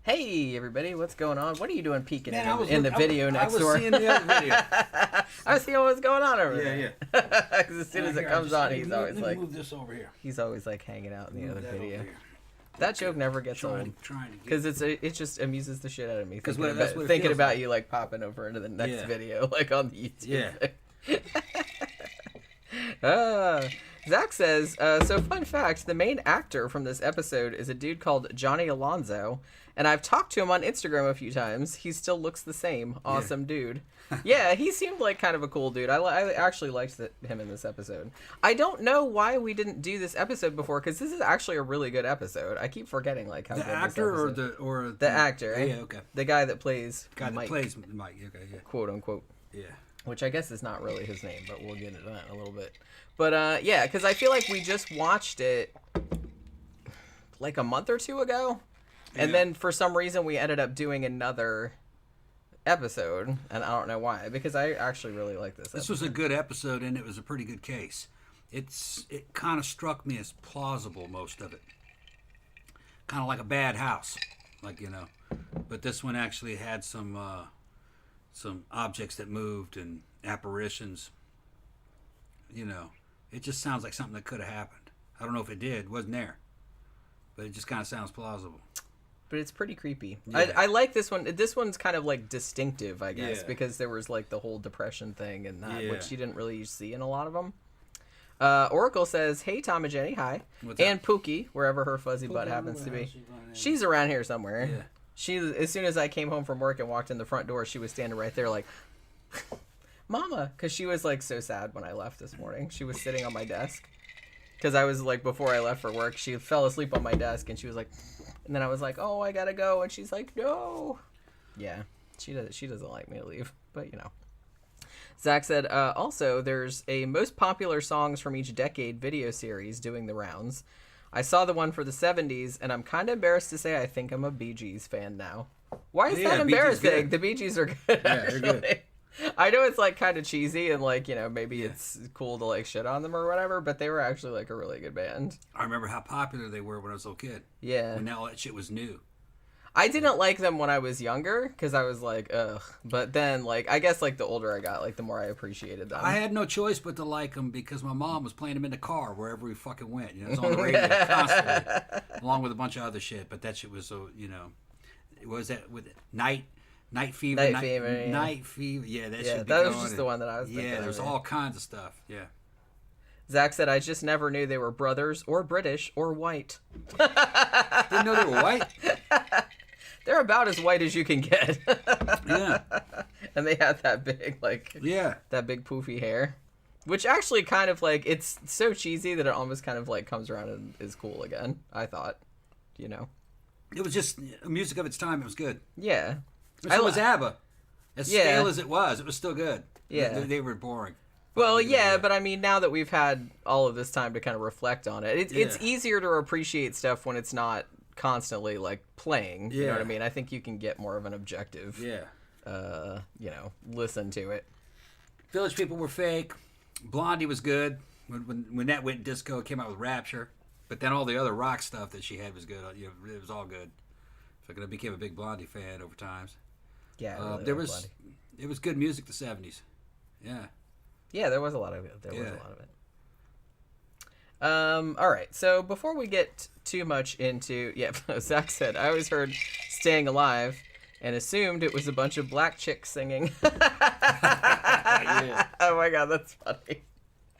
Hey everybody, what's going on? What are you doing peeking in the video next door? I was seeing the other video. I was seeing what's going on over there. Yeah. Because as soon as it comes on, he's always like, move this over here. He's always like hanging out in the other video. That joke never gets old. Because it just amuses the shit out of me. Thinking about like. you like popping over into the next video, like on the YouTube. Yeah. Zach says, so fun fact, the main actor from this episode is a dude called Johnny Alonzo, and I've talked to him on Instagram a few times. He still looks the same. Awesome dude. Yeah, he seemed like kind of a cool dude. I actually liked him in this episode. I don't know why we didn't do this episode before, because this is actually a really good episode. I keep forgetting like how the good actor this episode. or the actor. Yeah, okay. The guy that plays Mike. Okay, yeah. Quote unquote. Yeah. Which I guess is not really his name, but we'll get into that in a little bit. But yeah, because I feel like we just watched it like a month or two ago, and then for some reason we ended up doing another episode, and I don't know why, because I actually really like this. This was a good episode, and it was a pretty good case. It kind of struck me as plausible, most of it. Kind of like a bad house, but this one actually had some objects that moved and apparitions. It just sounds like something that could have happened. I don't know if it did. It wasn't there. But it just kind of sounds plausible. But it's pretty creepy. Yeah. I like this one. This one's kind of like distinctive, I guess, because there was like the whole depression thing and that, which you didn't really see in a lot of them. Oracle says, hey, Tom and Jenny, hi. What's and up? Pookie, wherever her fuzzy butt happens to be. She's around here somewhere. Yeah. As soon as I came home from work and walked in the front door, she was standing right there like... Mama, because she was like so sad when I left this morning. She was sitting on my desk because I was like, before I left for work, she fell asleep on my desk and she was like, and then I was like, oh, I gotta go, and she's like, no. Yeah, she doesn't like me to leave, but Zach said, also there's a most popular songs from each decade video series doing the rounds. I saw the one for the 70s, and I'm kind of embarrassed to say I think I'm a Bee Gees fan now. Why is that embarrassing? The Bee Gees are good. Yeah, they're good. I know it's like kind of cheesy and like, maybe it's cool to like shit on them or whatever, but they were actually like a really good band. I remember how popular they were when I was a little kid. Yeah. When all that shit was new. I didn't like them when I was younger because I was like, ugh. But then, like, I guess like the older I got, like the more I appreciated them. I had no choice but to like them because my mom was playing them in the car wherever we fucking went. It was on the radio constantly, along with a bunch of other shit. But that shit was so, what was that with Night Fever? Night Fever. Yeah, that shit. That was just the one that I was thinking. Yeah, there's all kinds of stuff. Yeah. Zach said, I just never knew they were brothers or British or white. Didn't know they were white? They're about as white as you can get. Yeah. And they had that big, that big poofy hair. Which actually kind of, like, it's so cheesy that it almost kind of, like, comes around and is cool again, I thought. It was just music of its time. It was good. Yeah. So was ABBA. As stale as it was still good. Yeah. They were boring. Well, yeah, but I mean, now that we've had all of this time to kind of reflect on it, it's easier to appreciate stuff when it's not constantly, like, playing. You know what I mean? I think you can get more of an objective, listen to it. Village People were fake. Blondie was good. When that went disco, it came out with Rapture. But then all the other rock stuff that she had was good. It was all good. So I became a big Blondie fan over times. Yeah, it was good music. The 70s. Yeah. Yeah, there was a lot of it. All right, so before we get too much into... Yeah, Zach said, I always heard Staying Alive and assumed it was a bunch of black chicks singing. Yeah. Oh my god, that's funny.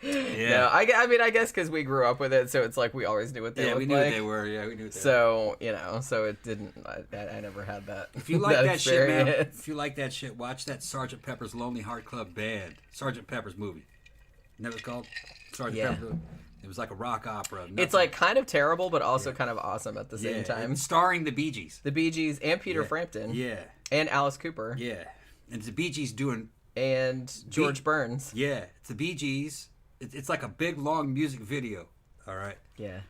Yeah. No, I mean, I guess because we grew up with it, so it's like we always knew what they looked like. Yeah, we knew what they were. Yeah, we knew what they were. So, so it didn't... I never had that. If you like that shit, man, if you like that shit, watch that Sgt. Pepper's Lonely Heart Club Band. Sgt. Pepper's movie. You know what it's called? Sgt. Pepper. It was like a rock opera. Nothing. It's like kind of terrible, but also kind of awesome at the same time. It's starring the Bee Gees. The Bee Gees and Peter Frampton. Yeah. And Alice Cooper. Yeah. And it's the Bee Gees doing... And George Burns. Yeah. It's the Bee Gees. It's like a big, long music video. All right? Yeah.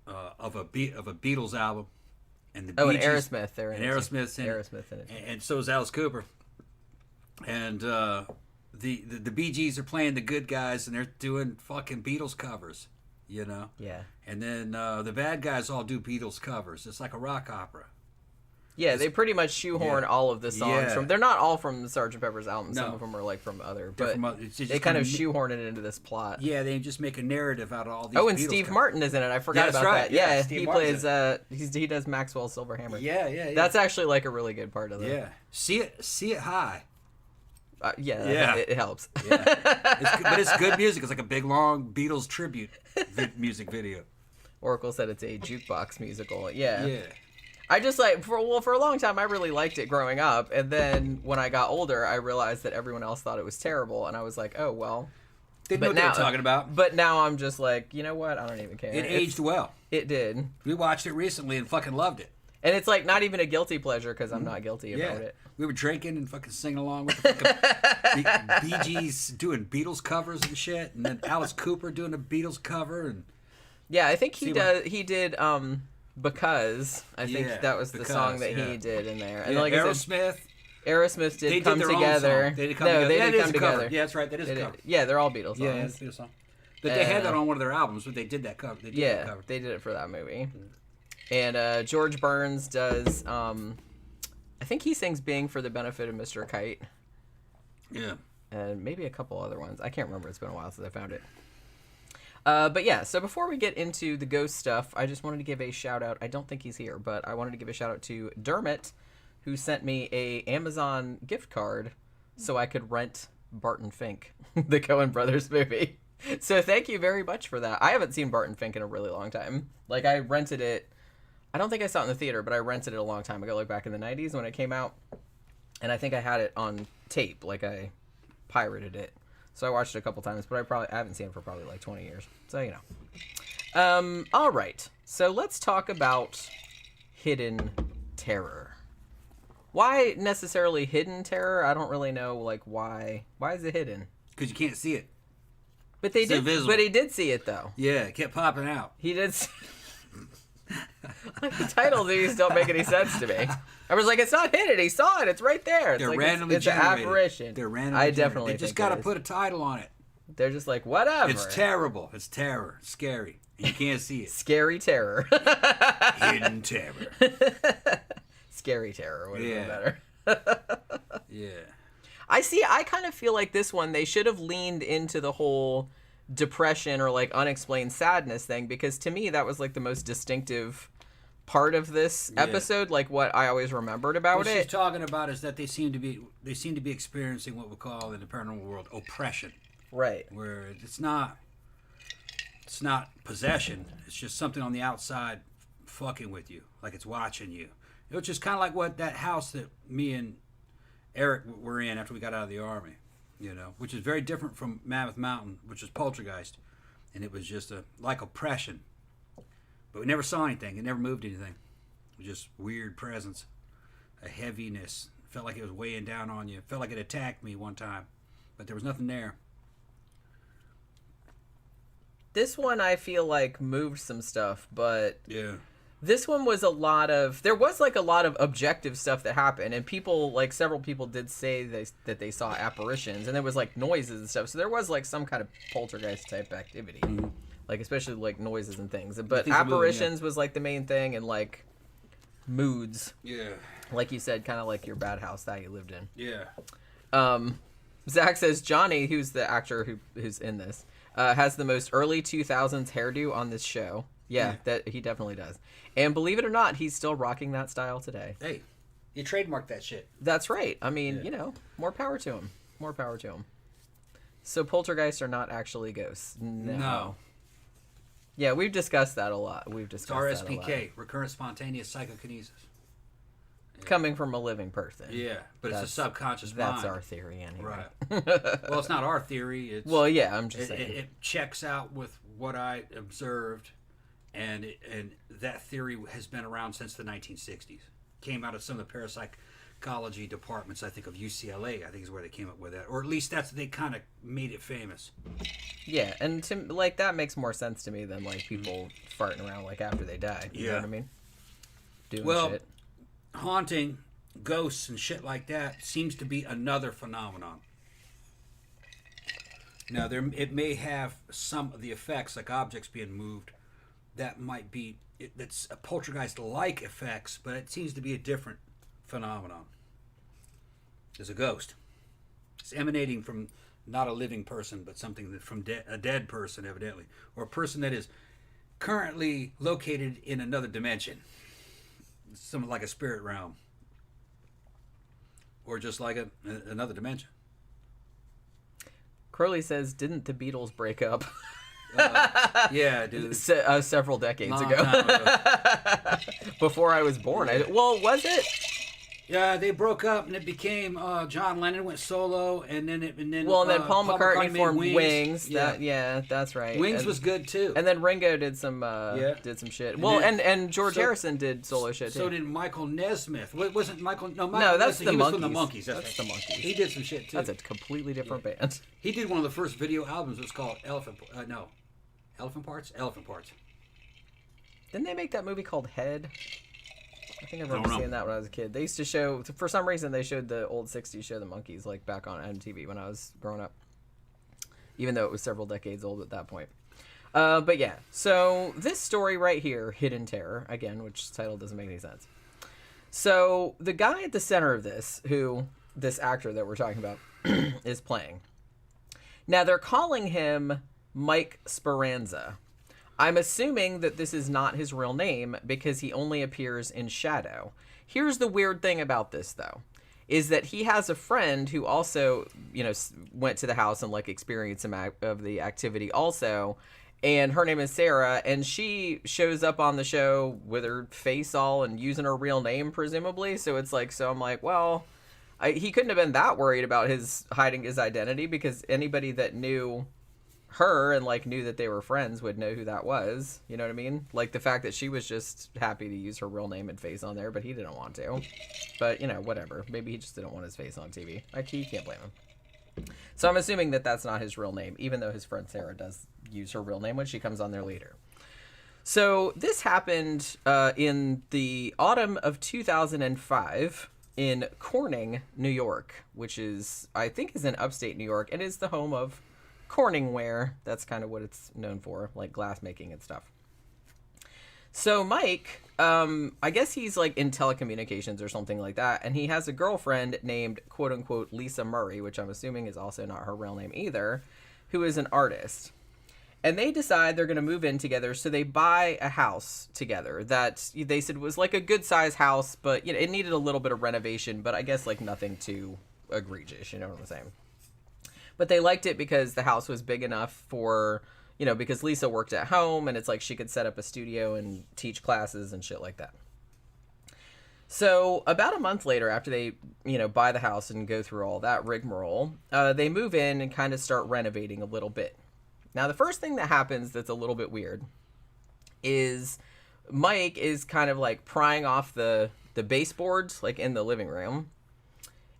Of a Beatles album. And the Bee Gees, and Aerosmith. Aerosmith's in it. Aerosmith in it. And so is Alice Cooper. And the Bee Gees are playing the good guys and they're doing fucking Beatles covers, you know? Yeah. And then the bad guys all do Beatles covers. It's like a rock opera. Yeah, they pretty much shoehorn all of the songs from. They're not all from the Sgt. Pepper's album. Some of them are like from other, but they kind of shoehorn it into this plot. Yeah, they just make a narrative out of all these. Oh, and Beatles Steve covers. Martin is in it. I forgot about that. Yeah, he plays. He does Maxwell's Silver Hammer. Yeah. That's actually like a really good part of it. Yeah, see it high. It helps. Yeah, but it's good music. It's like a big long Beatles tribute music video. Oracle said it's a jukebox musical. Yeah. Yeah. I just like for a long time I really liked it growing up, and then when I got older I realized that everyone else thought it was terrible, and I was like, oh well. They know what they're talking about. But now I'm just like, you know what? I don't even care. It aged well. It did. We watched it recently and fucking loved it. And it's like not even a guilty pleasure because I'm not guilty about it. We were drinking and fucking singing along with the fucking Bee Gees doing Beatles covers and shit, and then Alice Cooper doing a Beatles cover, and yeah, I think he did Because I think that was the song that he did in there. And like Aerosmith did Come Together. They did Come Together. Yeah, that's right. That is a cover. Yeah, they're all Beatles songs. Yeah, it's a Beatles song. But they had that on one of their albums, but they did that cover. They did that cover. They did it for that movie. And George Burns does, I think he sings Bing for the Benefit of Mr. Kite. Yeah. And maybe a couple other ones. I can't remember. It's been a while since I found it. But yeah, so before we get into the ghost stuff, I just wanted to give a shout out. I don't think he's here, but I wanted to give a shout out to Dermot, who sent me a Amazon gift card so I could rent Barton Fink, the Coen Brothers movie. So thank you very much for that. I haven't seen Barton Fink in a really long time. Like, I rented it. I don't think I saw it in the theater, but I rented it a long time ago, like back in the 90s when it came out. And I think I had it on tape, like I pirated it. So I watched it a couple times, but I haven't seen it for probably like 20 years. So, you know. All right. So let's talk about hidden terror. Why necessarily hidden terror? I don't really know, like, why. Why is it hidden? Because you can't see it. But they did. Invisible. But he did see it, though. Yeah, it kept popping out. He did see like, the title of these don't make any sense to me. I was like, it's not hidden. He saw it. It's right there. It's They're like, randomly it's an apparition. They're randomly definitely They just got to put a title on it. They're just like, whatever. It's terrible. It's terror. It's scary. And you can't see it. Scary terror. Hidden terror. Scary terror would have been better. Yeah. I kind of feel like this one, they should have leaned into the whole depression or like unexplained sadness thing, because to me that was like the most distinctive part of this episode, like what I always remembered about it. What she's talking about is that they seem to be experiencing what we call in the paranormal world oppression. Right. Where it's not possession, it's just something on the outside fucking with you, like it's watching you. Which is kind of like what that house that me and Eric were in after we got out of the army, you know, which is very different from Mammoth Mountain, which is poltergeist, and it was just like oppression. But we never saw anything. It never moved anything. It was just weird presence, a heaviness. It felt like it was weighing down on you. It felt like it attacked me one time, but there was nothing there. This one I feel like moved some stuff, but yeah. This one was there was like a lot of objective stuff that happened, and people, like several people did say that they saw apparitions, and there was like noises and stuff. So there was like some kind of poltergeist type activity, like especially like noises and things. But apparitions was like the main thing, and like moods. Yeah. Like you said, kind of like your bad house that you lived in. Yeah. Zach says Johnny, who's the actor who's in this, has the most early 2000s hairdo on this show. Yeah, that he definitely does. And believe it or not, he's still rocking that style today. Hey, you trademarked that shit. That's right. I mean, you know, more power to him. More power to him. So poltergeists are not actually ghosts. No. Yeah, we've discussed that a lot. It's RSPK, recurrent spontaneous psychokinesis. Yeah. Coming from a living person. Yeah, but it's a subconscious mind. That's our theory anyway. Right. Well, it's not our theory. It's, well, yeah, I'm just saying. It checks out with what I observed. And that theory has been around since the 1960s. Came out of some of the parapsychology departments, I think, of UCLA, I think is where they came up with that. Or at least they kind of made it famous. Yeah, and like that makes more sense to me than like people farting around like after they die. You know what I mean? Doing shit. Haunting, ghosts, and shit like that seems to be another phenomenon. Now, it may have some of the effects, like objects being moved, that might be that's a poltergeist-like effects, but it seems to be a different phenomenon. There's a ghost. It's emanating from not a living person, but something that from a dead person, evidently, or a person that is currently located in another dimension, something like a spirit realm, or just like another dimension. Curly says, "Didn't the Beatles break up?" Yeah, dude. Several decades Long ago. time ago. Before I was born. Well, was it? Yeah, they broke up, and it became John Lennon went solo, and then Paul McCartney formed Wings. Yeah. That's right. Wings was good too. And then Ringo did some shit. Well, and George Harrison did solo shit too. So did Michael Nesmith. Wasn't Michael? No, that's the he Monkees. was from the Monkees. That's the Monkees. He did some shit too. That's a completely different band. He did one of the first video albums. It was called Elephant Parts. Elephant Parts. Didn't they make that movie called Head? I think I remember seeing that when I was a kid. They used to show, for some reason, they showed the old 60s show, The Monkees, like back on MTV when I was growing up. Even though it was several decades old at that point. But yeah, so this story right here, Hidden Terror, again, which title doesn't make any sense. So the guy at the center of this, this actor that we're talking about, is playing. Now they're calling him Mike Speranza. I'm assuming that this is not his real name because he only appears in shadow. Here's the weird thing about this, though, is that he has a friend who also, went to the house and experienced some of the activity also. And her name is Sarah, and she shows up on the show with her face all and using her real name, presumably. So it's so I'm like, well, he couldn't have been that worried about hiding his identity because anybody that knew her and knew that they were friends would know who that was. You know what I mean? The fact that she was just happy to use her real name and face on there, but he didn't want to. But whatever. Maybe he just didn't want his face on TV. You can't blame him. So I'm assuming that that's not his real name, even though his friend Sarah does use her real name when she comes on there later. So this happened in the autumn of 2005 in Corning, New York, which I think is in upstate New York and is the home of Corningware. That's kind of what it's known for, glass making and stuff. So Mike, I guess he's in telecommunications or something like that, and he has a girlfriend named quote unquote Lisa Murray, which I'm assuming is also not her real name either, who is an artist. And they decide they're going to move in together, so they buy a house together that they said was a good size house, but it needed a little bit of renovation, but I guess nothing too egregious, you know what I'm saying? But they liked it because the house was big enough for, because Lisa worked at home and it's she could set up a studio and teach classes and shit like that. So about a month later, after they, buy the house and go through all that rigmarole, they move in and kind of start renovating a little bit. Now, the first thing that happens that's a little bit weird is Mike is kind of prying off the baseboards in the living room.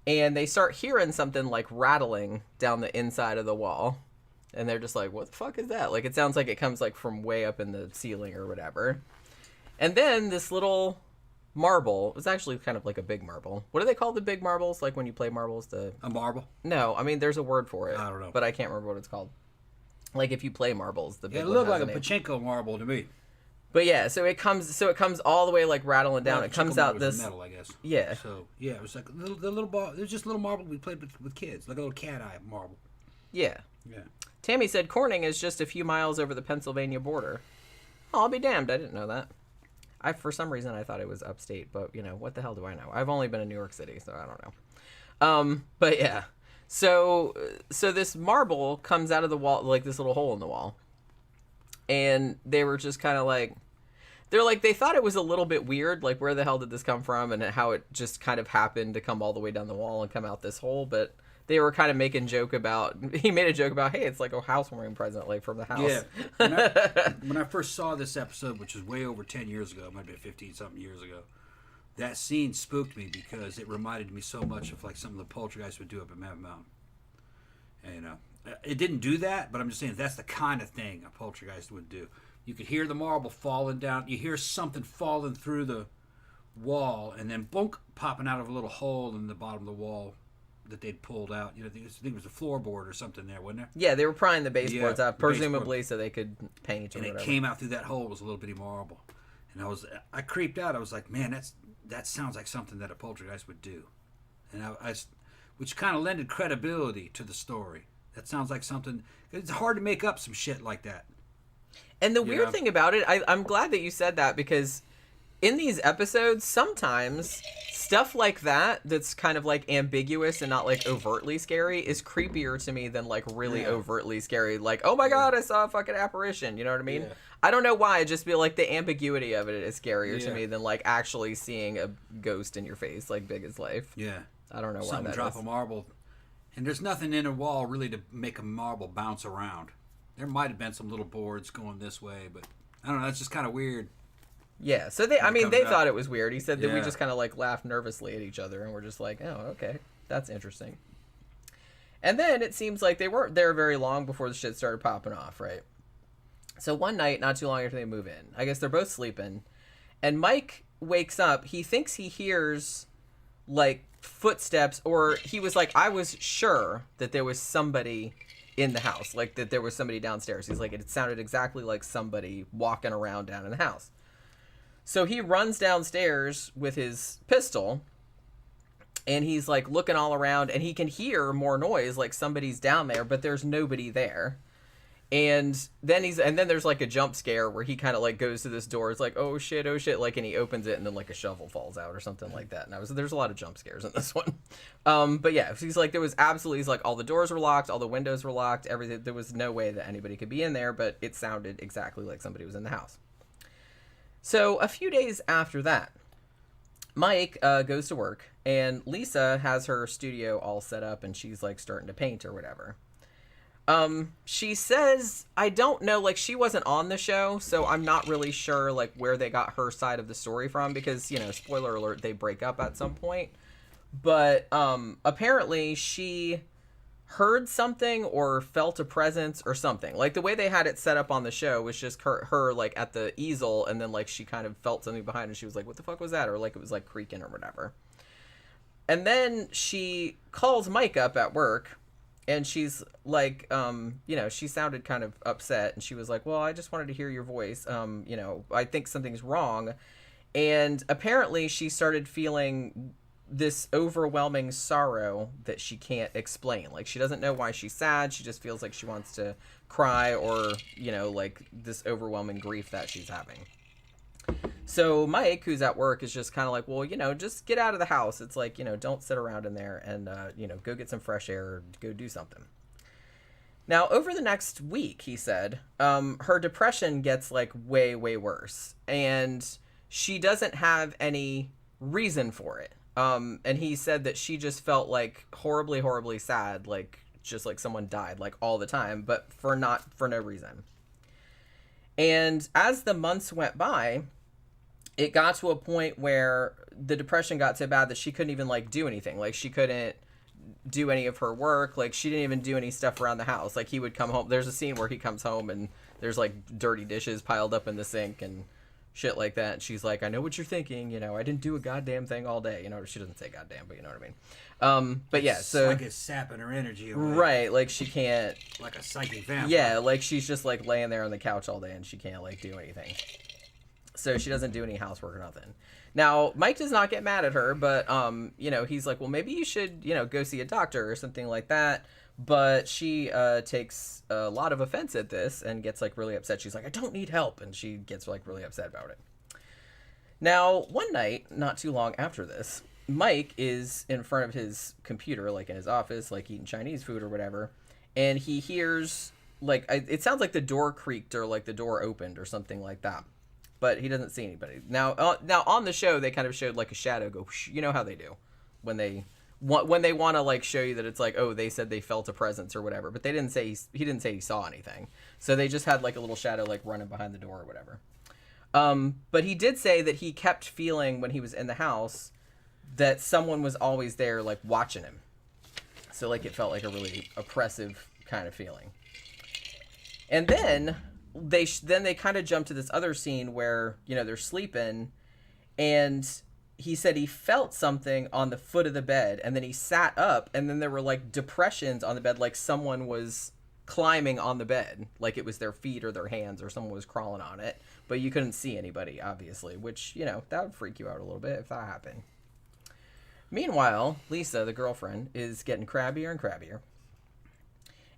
And they start hearing something rattling down the inside of the wall. And they're just what the fuck is that? It sounds like it comes from way up in the ceiling or whatever. And then this little marble, it's actually kind of a big marble. What do they call the big marbles? When you play marbles? A marble? No, I mean, there's a word for it. I don't know. But I can't remember what it's called. If you play marbles, the big it one looked has like a a name. pachinko marble to me. But yeah, so it comes all the way rattling down. It comes out this metal, I guess. Yeah. So yeah, it was the little ball. It was just a little marble we played with kids, like a little cat eye marble. Yeah. Yeah. Tammy said Corning is just a few miles over the Pennsylvania border. Oh, I'll be damned. I didn't know that. For some reason I thought it was upstate, but what the hell do I know? I've only been in New York City, so I don't know. But yeah. So this marble comes out of the wall, this little hole in the wall. And they were just kind of they thought it was a little bit weird, where the hell did this come from and how it just kind of happened to come all the way down the wall and come out this hole. But they were kind of he made a joke about, hey, it's a housewarming present, from the house. Yeah. When I first saw this episode, which was way over 10 years ago, it might have been 15-something years ago, that scene spooked me because it reminded me so much of some of the poltergeists would do up at Mammoth Mountain. And, it didn't do that, but I'm just saying that's the kind of thing a poltergeist would do. You could hear the marble falling down. You hear something falling through the wall, and then bonk, popping out of a little hole in the bottom of the wall, that they'd pulled out. I think it was a floorboard or something there, wasn't there? Yeah, they were prying the baseboards out, the presumably so they could paint or and whatever. it came out through that hole. It was a little bitty marble, and I creeped out. I was like, man, that sounds like something that a poltergeist would do, and which kind of lended credibility to the story. That sounds like something. It's hard to make up some shit like that. And the weird thing about it, I'm glad that you said that, because in these episodes, sometimes stuff like that's kind of like ambiguous and not like overtly scary is creepier to me than like really overtly scary. Like, oh my God, I saw a fucking apparition. You know what I mean? Yeah. I don't know why. I just feel like the ambiguity of it is scarier to me than like actually seeing a ghost in your face, like big as life. Yeah. I don't know why Something that drop is. a marble. And there's nothing in a wall really to make a marble bounce around. There might have been some little boards going this way, but I don't know. It's just kind of weird. Yeah, so they thought it was weird. He said that we just kind of like laughed nervously at each other, and we're just like, oh, okay, that's interesting. And then it seems like they weren't there very long before the shit started popping off, right? So one night, not too long after they move in, I guess they're both sleeping, and Mike wakes up. He thinks he hears like footsteps, or he was like, I was sure that there was somebody in the house, like that there was somebody downstairs. He's like, it sounded exactly like somebody walking around down in the house. So he runs downstairs with his pistol, and he's like looking all around, and he can hear more noise, like somebody's down there, but there's nobody there. And then there's like a jump scare where he kind of like goes to this door. It's like, oh shit, like, and he opens it, and then like a shovel falls out or something like that. And there's a lot of jump scares in this one. But yeah, he's like, he's like, all the doors were locked, all the windows were locked, everything. There was no way that anybody could be in there, but it sounded exactly like somebody was in the house. So a few days after that, Mike goes to work, and Lisa has her studio all set up, and she's like starting to paint or whatever. She says, I don't know, like, she wasn't on the show, so I'm not really sure, like, where they got her side of the story from, because, you know, spoiler alert, they break up at some point. But, apparently she heard something or felt a presence or something. Like, the way they had it set up on the show was just her like, at the easel, and then, like, she kind of felt something behind her, and she was like, what the fuck was that? Or, like, it was, like, creaking or whatever. And then she calls Mike up at work, and she's like, you know, she sounded kind of upset, and she was like, well, I just wanted to hear your voice. You know, I think something's wrong. And apparently she started feeling this overwhelming sorrow that she can't explain. Like, she doesn't know why she's sad. She just feels like she wants to cry, or, you know, like this overwhelming grief that she's having. So Mike, who's at work, is just kind of like, well, you know, just get out of the house. It's like, you know, don't sit around in there, and, you know, go get some fresh air, or go do something. Now, over the next week, he said, her depression gets like way, way worse, and she doesn't have any reason for it. And he said that she just felt like horribly, horribly sad, like just like someone died, like all the time, but for no reason. And as the months went by, it got to a point where the depression got so bad that she couldn't even like do anything. Like, she couldn't do any of her work. Like, she didn't even do any stuff around the house. Like, he would come home. There's a scene where he comes home and there's like dirty dishes piled up in the sink and shit like that. And she's like, I know what you're thinking. You know, I didn't do a goddamn thing all day. You know, she doesn't say goddamn, but you know what I mean? But yeah, so like it's sapping her energy away. Right. Like, she can't, like a psychic vampire. Yeah. Like, she's just like laying there on the couch all day, and she can't like do anything. So she doesn't do any housework or nothing. Now, Mike does not get mad at her, but, you know, he's like, well, maybe you should, you know, go see a doctor or something like that. But she takes a lot of offense at this and gets, like, really upset. She's like, I don't need help. And she gets, like, really upset about it. Now, one night, not too long after this, Mike is in front of his computer, like, in his office, like, eating Chinese food or whatever. And he hears, like, it sounds like the door creaked or, like, the door opened or something like that. But he doesn't see anybody. Now on the show, they kind of showed like a shadow go. You know how they do when they want to like show you that it's like, oh, they said they felt a presence or whatever. But they didn't say he didn't say he saw anything. So they just had like a little shadow like running behind the door or whatever. But he did say that he kept feeling when he was in the house that someone was always there like watching him. So like it felt like a really oppressive kind of feeling. And then they kind of jump to this other scene where, you know, they're sleeping, and he said he felt something on the foot of the bed, and then he sat up, and then there were like depressions on the bed, like someone was climbing on the bed, like it was their feet or their hands or someone was crawling on it, but you couldn't see anybody, obviously, which, you know, that would freak you out a little bit if that happened. Meanwhile, Lisa, the girlfriend, is getting crabbier and crabbier.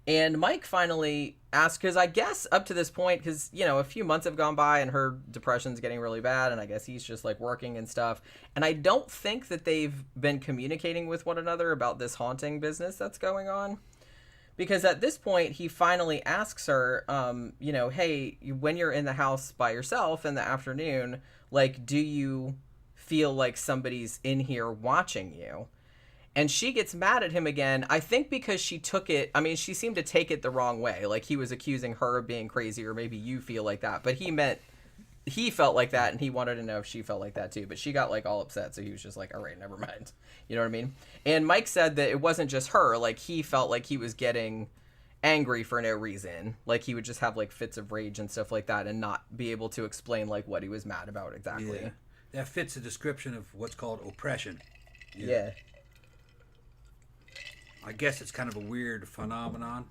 And Mike finally asked, because I guess up to this point, because, you know, a few months have gone by and her depression's getting really bad, and I guess he's just, like, working and stuff. And I don't think that they've been communicating with one another about this haunting business that's going on. Because at this point, he finally asks her, you know, hey, when you're in the house by yourself in the afternoon, like, do you feel like somebody's in here watching you? And she gets mad at him again, I think because she took it, I mean, she seemed to take it the wrong way. Like, he was accusing her of being crazy, or maybe you feel like that. But he meant, he felt like that, and he wanted to know if she felt like that too. But she got, like, all upset, so he was just like, all right, never mind. You know what I mean? And Mike said that it wasn't just her. Like, he felt like he was getting angry for no reason. Like, he would just have, like, fits of rage and stuff like that and not be able to explain, like, what he was mad about exactly. Yeah. That fits the description of what's called oppression. Yeah. I guess it's kind of a weird phenomenon,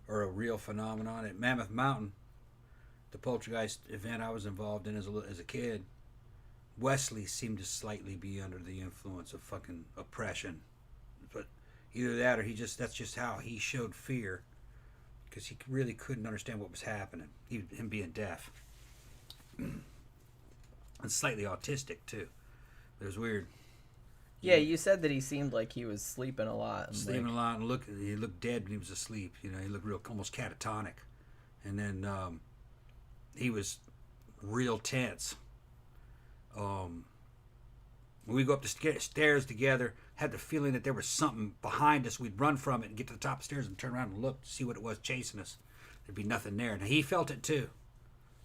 or a real phenomenon. At Mammoth Mountain, the poltergeist event I was involved in as a kid, Wesley seemed to slightly be under the influence of fucking oppression. But either that or that's just how he showed fear, because he really couldn't understand what was happening, him being deaf. And slightly autistic, too. It was weird. Yeah, you said that he seemed like he was sleeping a lot. And sleeping a lot, and he looked dead when he was asleep. You know, he looked real, almost catatonic. And then he was real tense. When we go up the stairs together, had the feeling that there was something behind us. We'd run from it and get to the top of the stairs and turn around and look to see what it was chasing us. There'd be nothing there. Now, he felt it, too.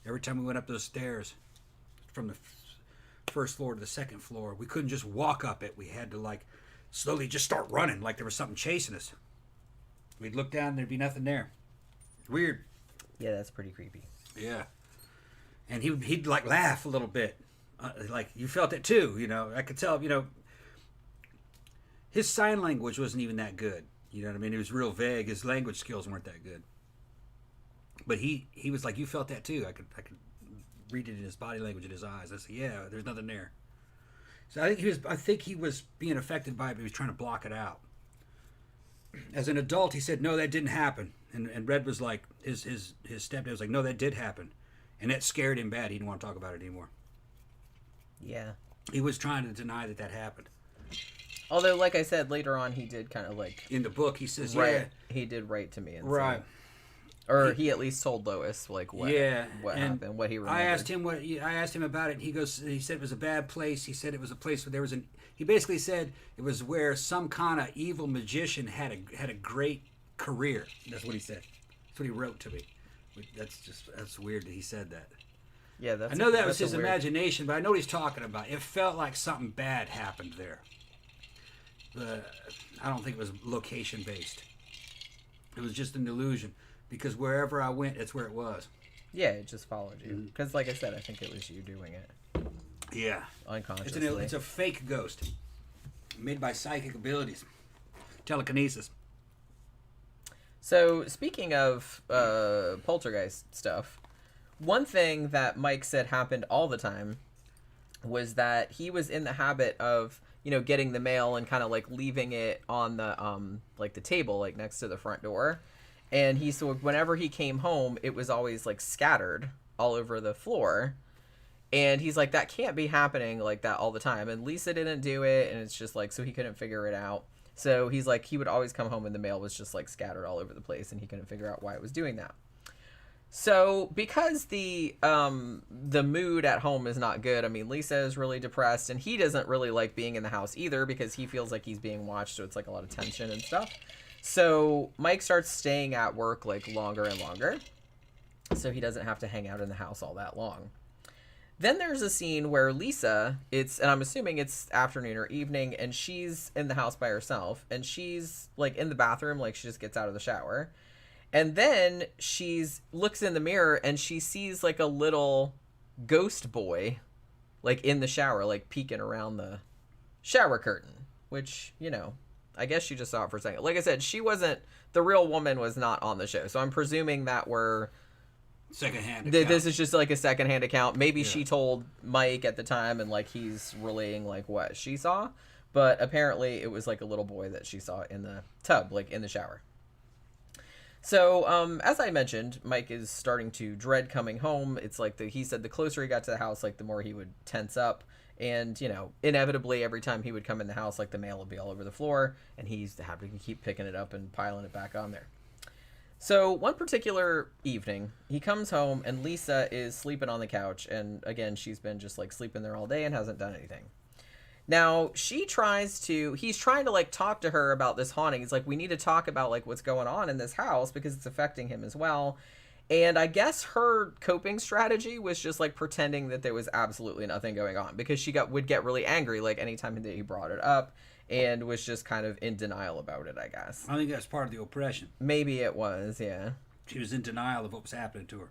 Every time we went up those stairs, from the first floor to the second floor, we couldn't just walk up it. We had to, like, slowly just start running like there was something chasing us. We'd look down and there'd be nothing there. Weird. Yeah, that's pretty creepy. Yeah. And he'd like laugh a little bit. Like, you felt it too, you know. I could tell, you know, his sign language wasn't even that good. You know what I mean? It was real vague. His language skills weren't that good. But he was like, you felt that too. I could read it in his body language and his eyes. I said, yeah, there's nothing there. So I think he was being affected by it, but he was trying to block it out. As an adult, he said, no, that didn't happen. And Red was like, his stepdad was like, no, that did happen. And that scared him bad. He didn't want to talk about it anymore. Yeah. He was trying to deny that happened. Although, like I said, later on, he did kind of like... In the book, he says, right, yeah. He did write to me and right. say, or he at least told Lois, like, what happened, what he remembered. I asked him about it, and he said it was a bad place. He said it was a place where there was he basically said it was where some kind of evil magician had a great career. That's what he said. That's what he wrote to me. That's weird that he said that. Yeah, I know that was his imagination, but I know what he's talking about. It felt like something bad happened there. I don't think it was location based. It was just an illusion. Because wherever I went, that's where it was. Yeah, it just followed you. Because, like I said, I think it was you doing it. Yeah. Unconsciously. It's a fake ghost. Made by psychic abilities. Telekinesis. So, speaking of poltergeist stuff, one thing that Mike said happened all the time was that he was in the habit of, you know, getting the mail and kind of, like, leaving it on the, like, the table, like, next to the front door. And so whenever he came home, it was always, like, scattered all over the floor. And he's like, that can't be happening like that all the time. And Lisa didn't do it, and it's just, like, so he couldn't figure it out. So he's like, he would always come home and the mail was just, like, scattered all over the place, and he couldn't figure out why it was doing that. So because the mood at home is not good, I mean, Lisa is really depressed, and he doesn't really like being in the house either because he feels like he's being watched, so it's, like, a lot of tension and stuff. So Mike starts staying at work, like, longer and longer, so he doesn't have to hang out in the house all that long. Then there's a scene where Lisa, and I'm assuming it's afternoon or evening, and she's in the house by herself, and she's, like, in the bathroom, like, she just gets out of the shower. And then looks in the mirror, and she sees, like, a little ghost boy, like in the shower, like peeking around the shower curtain, which, you know, I guess she just saw it for a second. Like I said, the real woman was not on the show. So I'm presuming that we're secondhand account. This is just like a secondhand account. Maybe she told Mike at the time and like he's relaying like what she saw. But apparently it was like a little boy that she saw in the tub, like in the shower. So, as I mentioned, Mike is starting to dread coming home. It's like he said the closer he got to the house, like the more he would tense up. And, you know, inevitably every time he would come in the house, like the mail would be all over the floor and he's having to keep picking it up and piling it back on there. So one particular evening, he comes home and Lisa is sleeping on the couch. And again, she's been just like sleeping there all day and hasn't done anything. Now, he's trying to like talk to her about this haunting. He's like, we need to talk about like what's going on in this house because it's affecting him as well. And I guess her coping strategy was just like pretending that there was absolutely nothing going on because she would get really angry like anytime that he brought it up and was just kind of in denial about it, I guess. I think that's part of the oppression. Maybe it was, yeah. She was in denial of what was happening to her.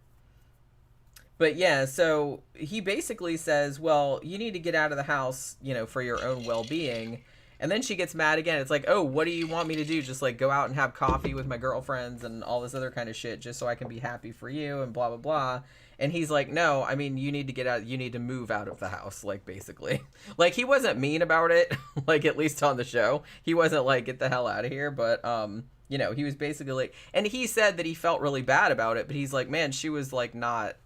But yeah, so he basically says, well, you need to get out of the house, you know, for your own well-being. And then she gets mad again. It's like, oh, what do you want me to do? Just like go out and have coffee with my girlfriends and all this other kind of shit just so I can be happy for you and blah, blah, blah. And he's like, no, I mean, you need to get out. You need to move out of the house, like basically. Like he wasn't mean about it, like at least on the show. He wasn't like, get the hell out of here. But, you know, he was basically like, and he said that he felt really bad about it. But he's like, man, she was like not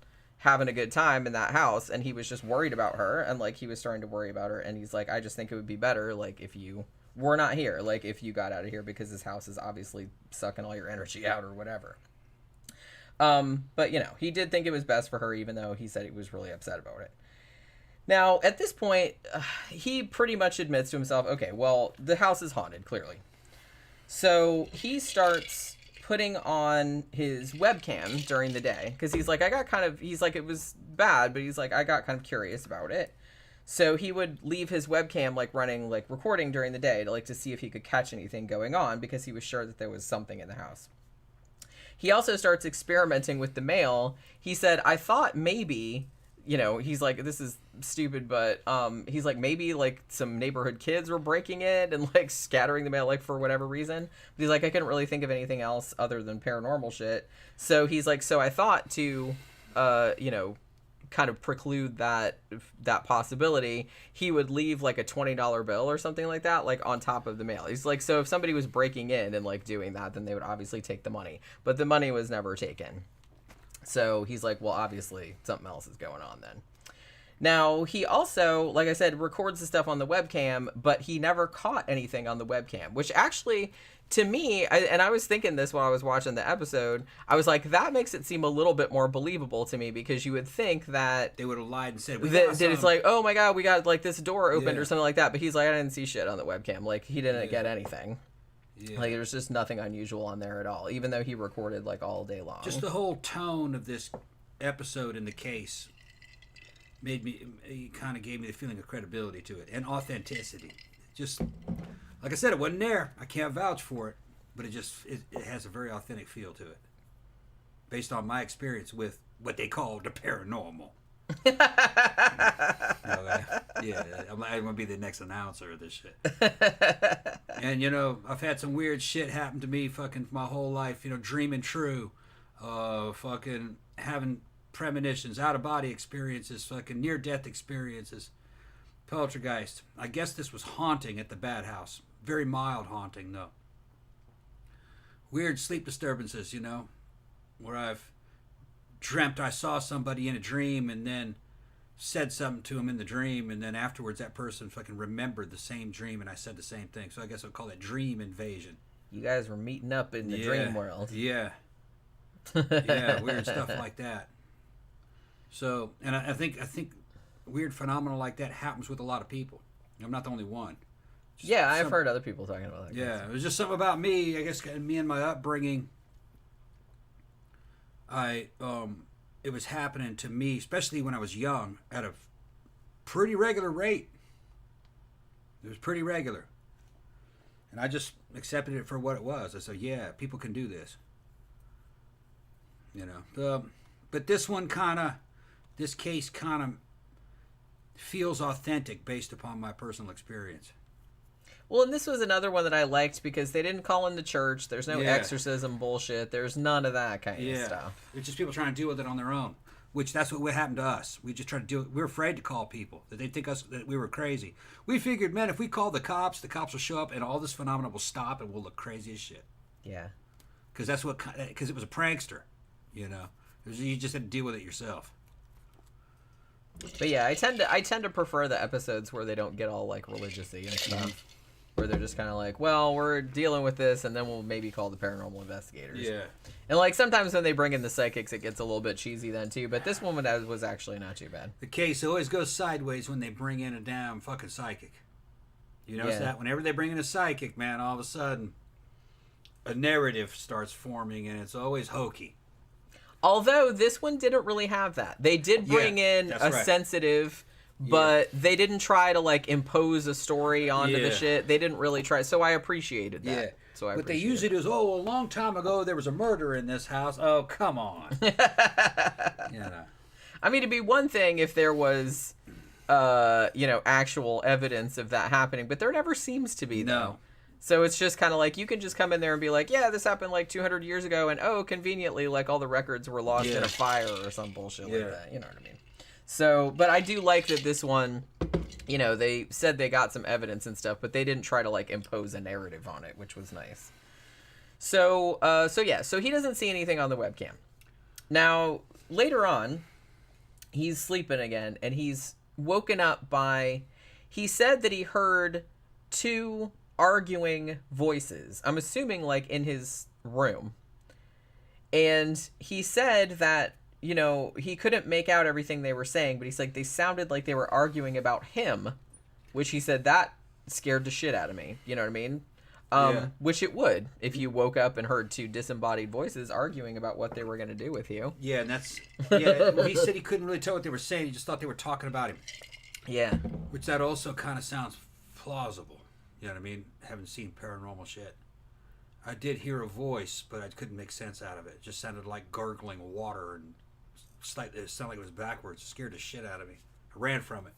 having a good time in that house and he was just worried about her and like he was starting to worry about her and he's like, I just think it would be better like if you were not here, like if you got out of here because this house is obviously sucking all your energy out or whatever. But you know, he did think it was best for her even though he said he was really upset about it. Now at this point he pretty much admits to himself, okay, well the house is haunted clearly. So he starts putting on his webcam during the day because he's like, he's like, it was bad, but he's like, I got kind of curious about it. So he would leave his webcam like running, like recording during the day to see if he could catch anything going on because he was sure that there was something in the house. He also starts experimenting with the mail. He said, I thought maybe, you know, he's like, this is stupid, but he's like, maybe like some neighborhood kids were breaking it and like scattering the mail like for whatever reason. But he's like, I couldn't really think of anything else other than paranormal shit. So he's like, so I thought to you know, kind of preclude that possibility, he would leave like a $20 bill or something like that like on top of the mail. He's like, so if somebody was breaking in and like doing that, then they would obviously take the money, but the money was never taken. So he's like, well, obviously something else is going on then. Now, he also, like I said, records the stuff on the webcam, but he never caught anything on the webcam, which actually, to me, I was thinking this while I was watching the episode, I was like, that makes it seem a little bit more believable to me because you would think that they would have lied and said, that it's like, oh my God, we got like this door opened or something like that. But he's like, I didn't see shit on the webcam. Like, he didn't get anything. Yeah. Like, there's just nothing unusual on there at all, even though he recorded, like, all day long. Just the whole tone of this episode in the case kind of gave me the feeling of credibility to it and authenticity. Just, like I said, it wasn't there. I can't vouch for it, but it has a very authentic feel to it, based on my experience with what they call the paranormal. Yeah, I'm going to be the next announcer of this shit. And, you know, I've had some weird shit happen to me fucking my whole life, you know, dreaming true, fucking having premonitions, out-of-body experiences, fucking near-death experiences, poltergeist. I guess this was haunting at the bad house. Very mild haunting, though. Weird sleep disturbances, you know, where I've dreamt I saw somebody in a dream and then said something to him in the dream, and then afterwards that person fucking remembered the same dream and I said the same thing. So I guess I'll call it dream invasion. You guys were meeting up in the dream world. Yeah. Yeah, weird stuff like that. So, and I think weird phenomena like that happens with a lot of people. I'm not the only one. I've heard other people talking about that. Yeah, it was just something about me. I guess me and my upbringing. It was happening to me, especially when I was young, at a pretty regular rate. It was pretty regular. And I just accepted it for what it was. I said, yeah, people can do this. You know. But this case kind of feels authentic based upon my personal experience. Well, and this was another one that I liked because they didn't call in the church. There's no Yeah. exorcism bullshit. There's none of that kind of stuff. It's just people trying to deal with it on their own, which that's what happened to us. We just tried to do it. We were afraid to call people, that they think us that we were crazy. We figured, man, if we call the cops will show up and all this phenomenon will stop and we'll look crazy as shit. Yeah. Because it was a prankster, you know. You just had to deal with it yourself. But yeah, I tend to prefer the episodes where they don't get all like religious-y and stuff. Where they're just kind of like, well, we're dealing with this, and then we'll maybe call the paranormal investigators. Yeah. And like sometimes when they bring in the psychics, it gets a little bit cheesy then too. But this one was actually not too bad. The case always goes sideways when they bring in a damn fucking psychic. You notice that? Whenever they bring in a psychic, man, all of a sudden a narrative starts forming, and it's always hokey. Although this one didn't really have that. They did bring in a sensitive, but they didn't try to like impose a story onto the shit. They didn't really try. So I appreciated that. Yeah. So but they use it as, a long time ago there was a murder in this house. Oh, come on. You know. I mean, it'd be one thing if there was, actual evidence of that happening, but there never seems to be, though. No. So it's just kind of like, you can just come in there and be like, yeah, this happened like 200 years ago, and conveniently, like all the records were lost in a fire or some bullshit like that. You know what I mean? So, but I do like that this one, they said they got some evidence and stuff, but they didn't try to like impose a narrative on it, which was nice. So he doesn't see anything on the webcam. Now, later on, he's sleeping again, and he's woken up by, he said that he heard 2 arguing voices. I'm assuming like in his room. And he said that, he couldn't make out everything they were saying, but he's like, they sounded like they were arguing about him, which he said that scared the shit out of me. You know what I mean? Which it would if you woke up and heard 2 disembodied voices arguing about what they were going to do with you. Yeah, and he said he couldn't really tell what they were saying. He just thought they were talking about him. Yeah. Which that also kind of sounds plausible. You know what I mean? Haven't seen paranormal shit. I did hear a voice, but I couldn't make sense out of it. It just sounded like gargling water, and it sounded like it was backwards. It scared the shit out of me. I ran from it.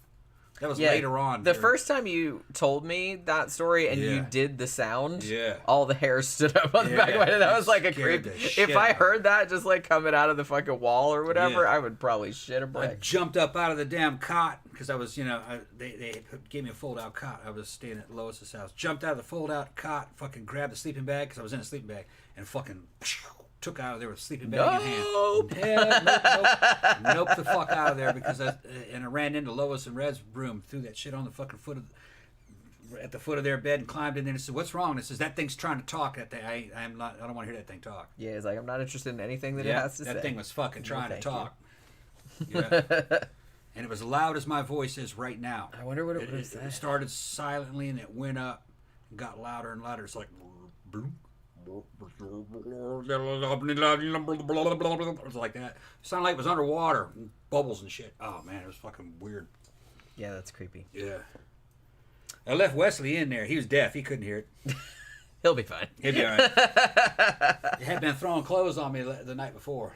That was later on. The first time you told me that story and you did the sound, all the hair stood up on the back of my head. That was like a creep. If I heard that just like coming out of the fucking wall or whatever, I would probably shit a brick. I jumped up out of the damn cot because I was, they gave me a fold-out cot. I was staying at Lois's house. Jumped out of the fold-out cot, fucking grabbed the sleeping bag because I was in a sleeping bag, and fucking took out of there with a sleeping bag in hand. Nope the fuck out of there because I ran into Lois and Red's room, threw that shit on the fucking at the foot of their bed and climbed in there and said, "What's wrong?" And it says, "That thing's trying to talk." That thing, I don't want to hear that thing talk. Yeah, it's like, I'm not interested in anything that it has to say. That thing was fucking trying to talk. Yeah. And it was loud as my voice is right now. I wonder what it was. It started silently and it went up and got louder and louder. It's like it was like that. It sounded like it was underwater, bubbles and shit. Oh man, it was fucking weird. Yeah, that's creepy. Yeah. I left Wesley in there. He was deaf. He couldn't hear it. He'll be fine. He'll be all right. He had been throwing clothes on me the night before.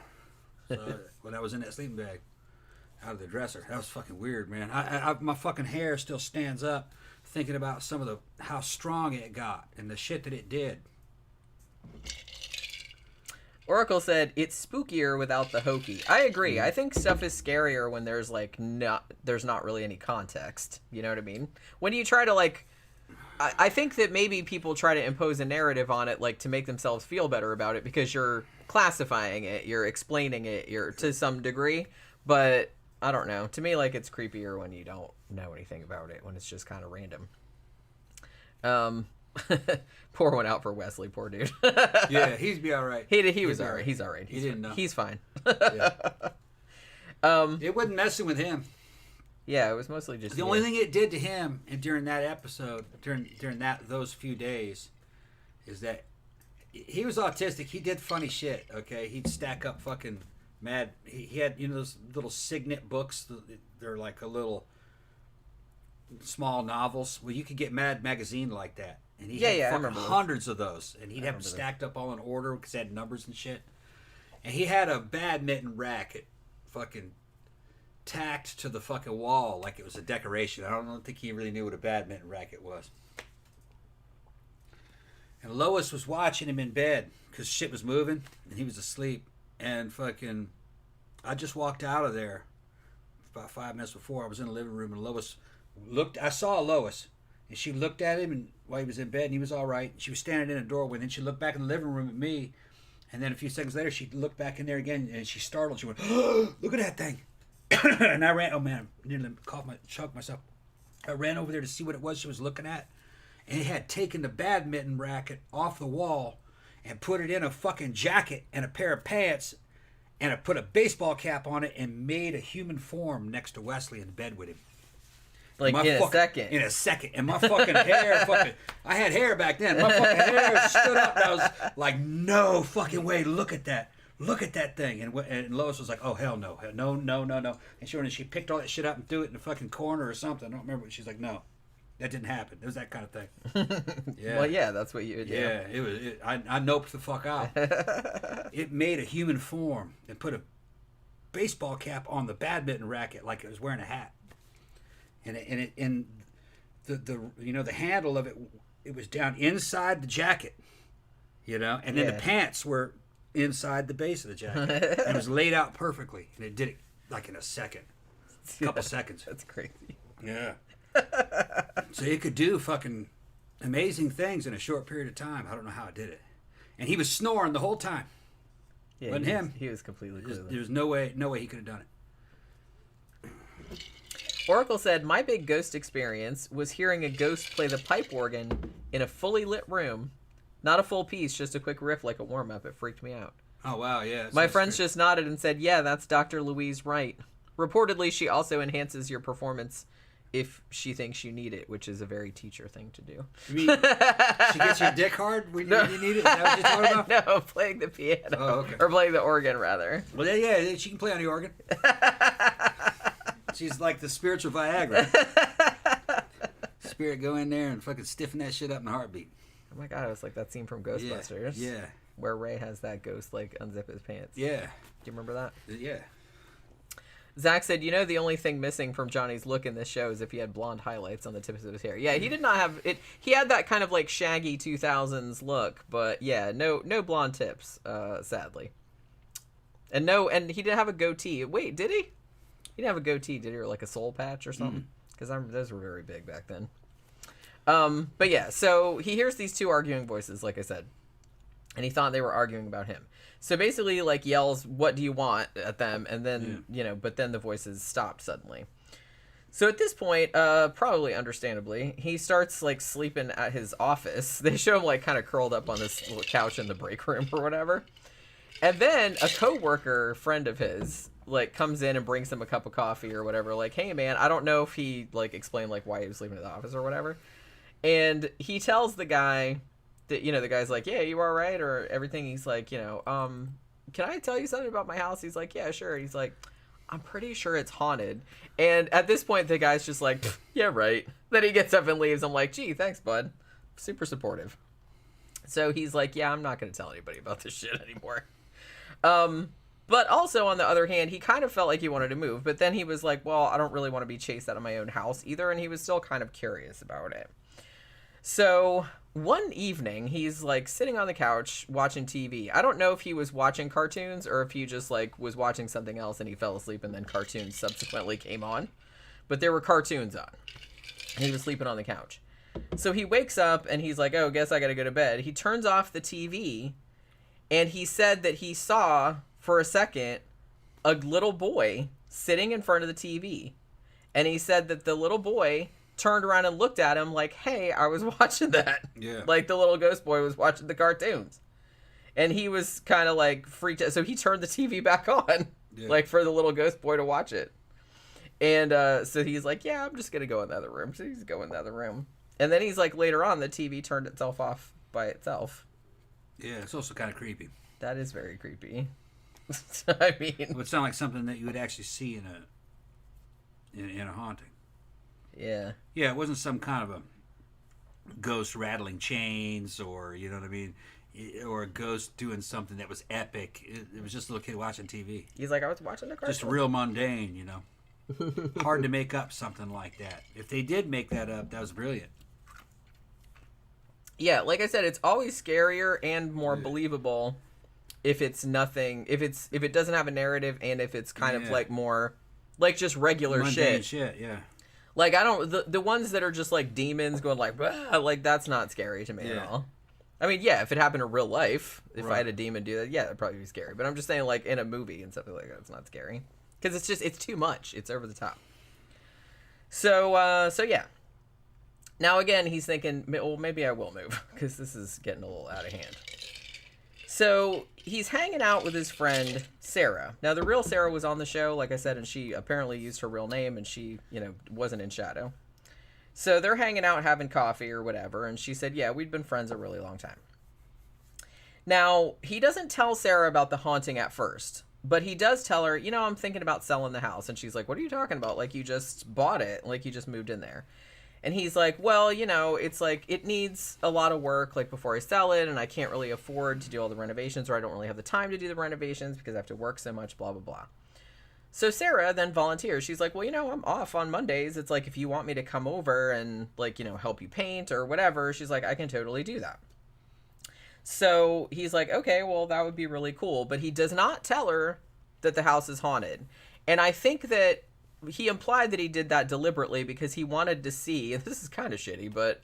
So, when I was in that sleeping bag out of the dresser. That was fucking weird, man. My fucking hair still stands up thinking about how strong it got and the shit that it did. Oracle said it's spookier without the hokey. I agree. I think stuff is scarier when there's like there's not really any context. You know what I mean? When you try to like, I think that maybe people try to impose a narrative on it, like to make themselves feel better about it because you're classifying it, you're explaining it, you're to some degree. But I don't know. To me, like it's creepier when you don't know anything about it, when it's just kind of random. Pour one out for Wesley, poor dude. Yeah, he'd be all right. He was all right. He's all right. He didn't know. He's fine. Yeah. It wasn't messing with him. Yeah, it was mostly just the only thing it did to him, and during that episode, during those few days, is that he was autistic. He did funny shit. Okay, he'd stack up fucking mad. He had those little signet books. They're like a little small novels. Well, you could get Mad Magazine like that. And he had fucking hundreds of those. And he'd have them stacked up all in order because they had numbers and shit. And he had a badminton racket. Fucking tacked to the fucking wall like it was a decoration. I don't think he really knew what a badminton racket was. And Lois was watching him in bed because shit was moving and he was asleep. And fucking, I just walked out of there about 5 minutes before. I was in the living room and Lois looked. I saw Lois and she looked at him and while he was in bed and he was all right. She was standing in a doorway and then she looked back in the living room at me. And then a few seconds later, she looked back in there again and she startled. She went, "Oh, look at that thing." And I ran, oh man, I nearly choked myself. I ran over there to see what it was she was looking at. And it had taken the badminton racket off the wall and put it in a fucking jacket and a pair of pants and I put a baseball cap on it and made a human form next to Wesley in bed with him. Like in a second. In a second. And my fucking hair I had hair back then. My fucking hair stood up and I was like, no fucking way, look at that. Look at that thing. And Lois was like, oh, hell no. No. And sure enough, she picked all that shit up and threw it in the fucking corner or something. I don't remember. She's like, no, that didn't happen. It was that kind of thing. Yeah. Well, yeah, that's what you would do. Yeah, I noped the fuck out. It made a human form and put a baseball cap on the badminton racket like it was wearing a hat. And the handle of it was down inside the jacket, and then the pants were inside the base of the jacket. And it was laid out perfectly, and it did it like in a second, couple seconds. That's crazy. Yeah. So it could do fucking amazing things in a short period of time. I don't know how it did it, and he was snoring the whole time. Yeah, wasn't him. He was completely clueless. There's no way he could have done it. Oracle said, my big ghost experience was hearing a ghost play the pipe organ in a fully lit room. Not a full piece, just a quick riff like a warm-up. It freaked me out. Oh, wow, yeah. My friends just nodded and said, yeah, that's Dr. Louise Wright. Reportedly, she also enhances your performance if she thinks you need it, which is a very teacher thing to do. You mean she gets your dick hard when you need it? Is that what you're talking about? No, playing the piano. Oh, okay. Or playing the organ, rather. Well, yeah, she can play on the organ. She's like the spiritual Viagra. Spirit go in there and fucking stiffen that shit up in a heartbeat. Oh my god, it was like that scene from Ghostbusters. Yeah. Where Ray has that ghost like unzip his pants. Yeah. Do you remember that? Yeah. Zach said, the only thing missing from Johnny's look in this show is if he had blonde highlights on the tips of his hair. Yeah, he did not have it. He had that kind of like shaggy 2000s look, but yeah, no blonde tips, sadly. And he didn't have a goatee. Wait, did he? He didn't have a goatee, did he? Or like a soul patch or something? Because those were very big back then. But yeah, so he hears these two arguing voices, like I said. And he thought they were arguing about him. So basically, like, yells, what do you want at them? And then, but then the voices stopped suddenly. So at this point, probably understandably, he starts, like, sleeping at his office. They show him, like, kind of curled up on this little couch in the break room or whatever. And then a coworker friend of his, like, comes in and brings him a cup of coffee or whatever. Like, hey, man, I don't know if he, like, explained, like, why he was sleeping at the office or whatever. And he tells the guy... the guy's like, yeah, you all right? Or everything. He's like, can I tell you something about my house? He's like, yeah, sure. He's like, I'm pretty sure it's haunted. And at this point, the guy's just like, yeah, right. Then he gets up and leaves. I'm like, gee, thanks, bud. Super supportive. So he's like, yeah, I'm not going to tell anybody about this shit anymore. But also, on the other hand, he kind of felt like he wanted to move. But then he was like, well, I don't really want to be chased out of my own house either. And he was still kind of curious about it. So... one evening, he's, like, sitting on the couch watching TV. I don't know if he was watching cartoons or if he just, like, was watching something else and he fell asleep and then cartoons subsequently came on. But there were cartoons on. And he was sleeping on the couch. So he wakes up and he's like, oh, guess I gotta go to bed. He turns off the TV and he said that he saw, for a second, a little boy sitting in front of the TV. And he said that the little boy... turned around and looked at him like, hey, I was watching that. Yeah. Like the little ghost boy was watching the cartoons. And he was kind of like freaked out. So he turned the TV back on, like for the little ghost boy to watch it. And so he's like, yeah, I'm just going to go in the other room. So he's going in the other room. And then he's like, later on, the TV turned itself off by itself. Yeah, it's also kind of creepy. That is very creepy. I mean. It would sound like something that you would actually see in a haunting. Yeah. Yeah, it wasn't some kind of a ghost rattling chains or, you know what I mean, or a ghost doing something that was epic. It was just a little kid watching TV. He's like, I was watching the cartoon. Just real mundane, Hard to make up something like that. If they did make that up, that was brilliant. Yeah, like I said, it's always scarier and more believable if it's nothing, if it doesn't have a narrative, and if it's kind of like more like just regular Mundane shit. Yeah. Like I don't the ones that are just like demons going like that's not scary to me at all. I mean, yeah, if it happened in real life, if I had a demon do that, yeah, that'd probably be scary. But I'm just saying, like in a movie and something like that, it's not scary because it's too much. It's over the top. So yeah. Now again, he's thinking, well, maybe I will move because this is getting a little out of hand. So he's hanging out with his friend Sarah. Now the real Sarah was on the show, like I said, and she apparently used her real name, and she, wasn't in shadow. So they're hanging out having coffee or whatever, and she said, yeah, we'd been friends a really long time. Now, he doesn't tell Sarah about the haunting at first, but he does tell her, I'm thinking about selling the house. And she's like, what are you talking about? Like, you just bought it. Like, you just moved in there. And he's like, well, it's like, it needs a lot of work, like, before I sell it, and I can't really afford to do all the renovations, or I don't really have the time to do the renovations because I have to work so much, blah, blah, blah. So Sarah then volunteers. She's like, well, I'm off on Mondays. It's like, if you want me to come over and, like, help you paint or whatever, she's like, I can totally do that. So he's like, okay, well, that would be really cool. But he does not tell her that the house is haunted. And I think that he implied that he did that deliberately because he wanted to see, and this is kind of shitty, but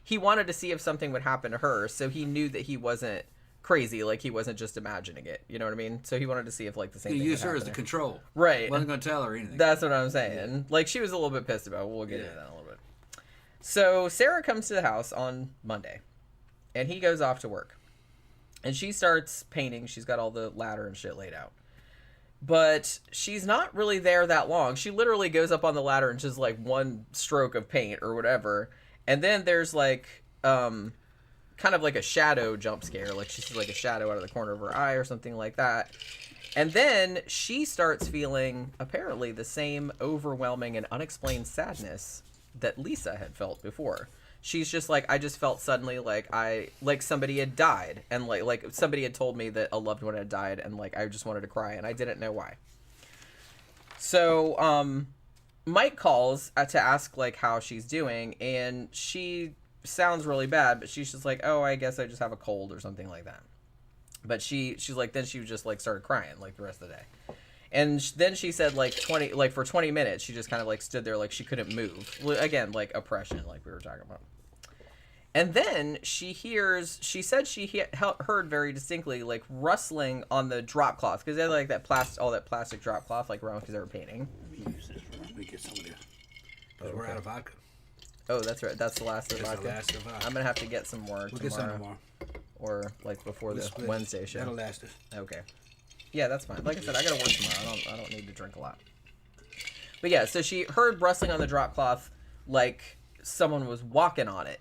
he wanted to see if something would happen to her. So he knew that he wasn't crazy, like he wasn't just imagining it. You know what I mean? So he wanted to see if like the same thing would happen. He used her as the control. Right. Wasn't going to tell her anything. That's what I'm saying. Yeah. Like she was a little bit pissed about it. We'll get into that in a little bit. So Sarah comes to the house on Monday, and he goes off to work. And she starts painting. She's got all the ladder and shit laid out. But she's not really there that long. She literally goes up on the ladder and just like one stroke of paint or whatever. And then there's like kind of like a shadow jump scare. Like she sees like a shadow out of the corner of her eye or something like that. And then she starts feeling apparently the same overwhelming and unexplained sadness that Lisa had felt before. She's just like, I just felt suddenly like somebody had died, and like somebody had told me that a loved one had died, and like I just wanted to cry, and I didn't know why. So Mike calls to ask like how she's doing, and she sounds really bad, but she's just like, oh, I guess I just have a cold or something like that. But she's like, then she just like started crying like the rest of the day. And then she said for 20 minutes, she just kind of like stood there like she couldn't move. Again, like oppression, like we were talking about. And then she said she heard very distinctly like rustling on the drop cloth, because they had like all that plastic drop cloth like around because they were painting. Let me get some of this. Because we're out of vodka. Oh, that's right. That's the last of the vodka. I'm gonna have to get some more tomorrow. Get some tomorrow. Or like before the Wednesday show. That'll last us. Okay. Yeah, that's fine. Like I said, I gotta work tomorrow. I don't need to drink a lot. But yeah, so she heard rustling on the drop cloth like someone was walking on it.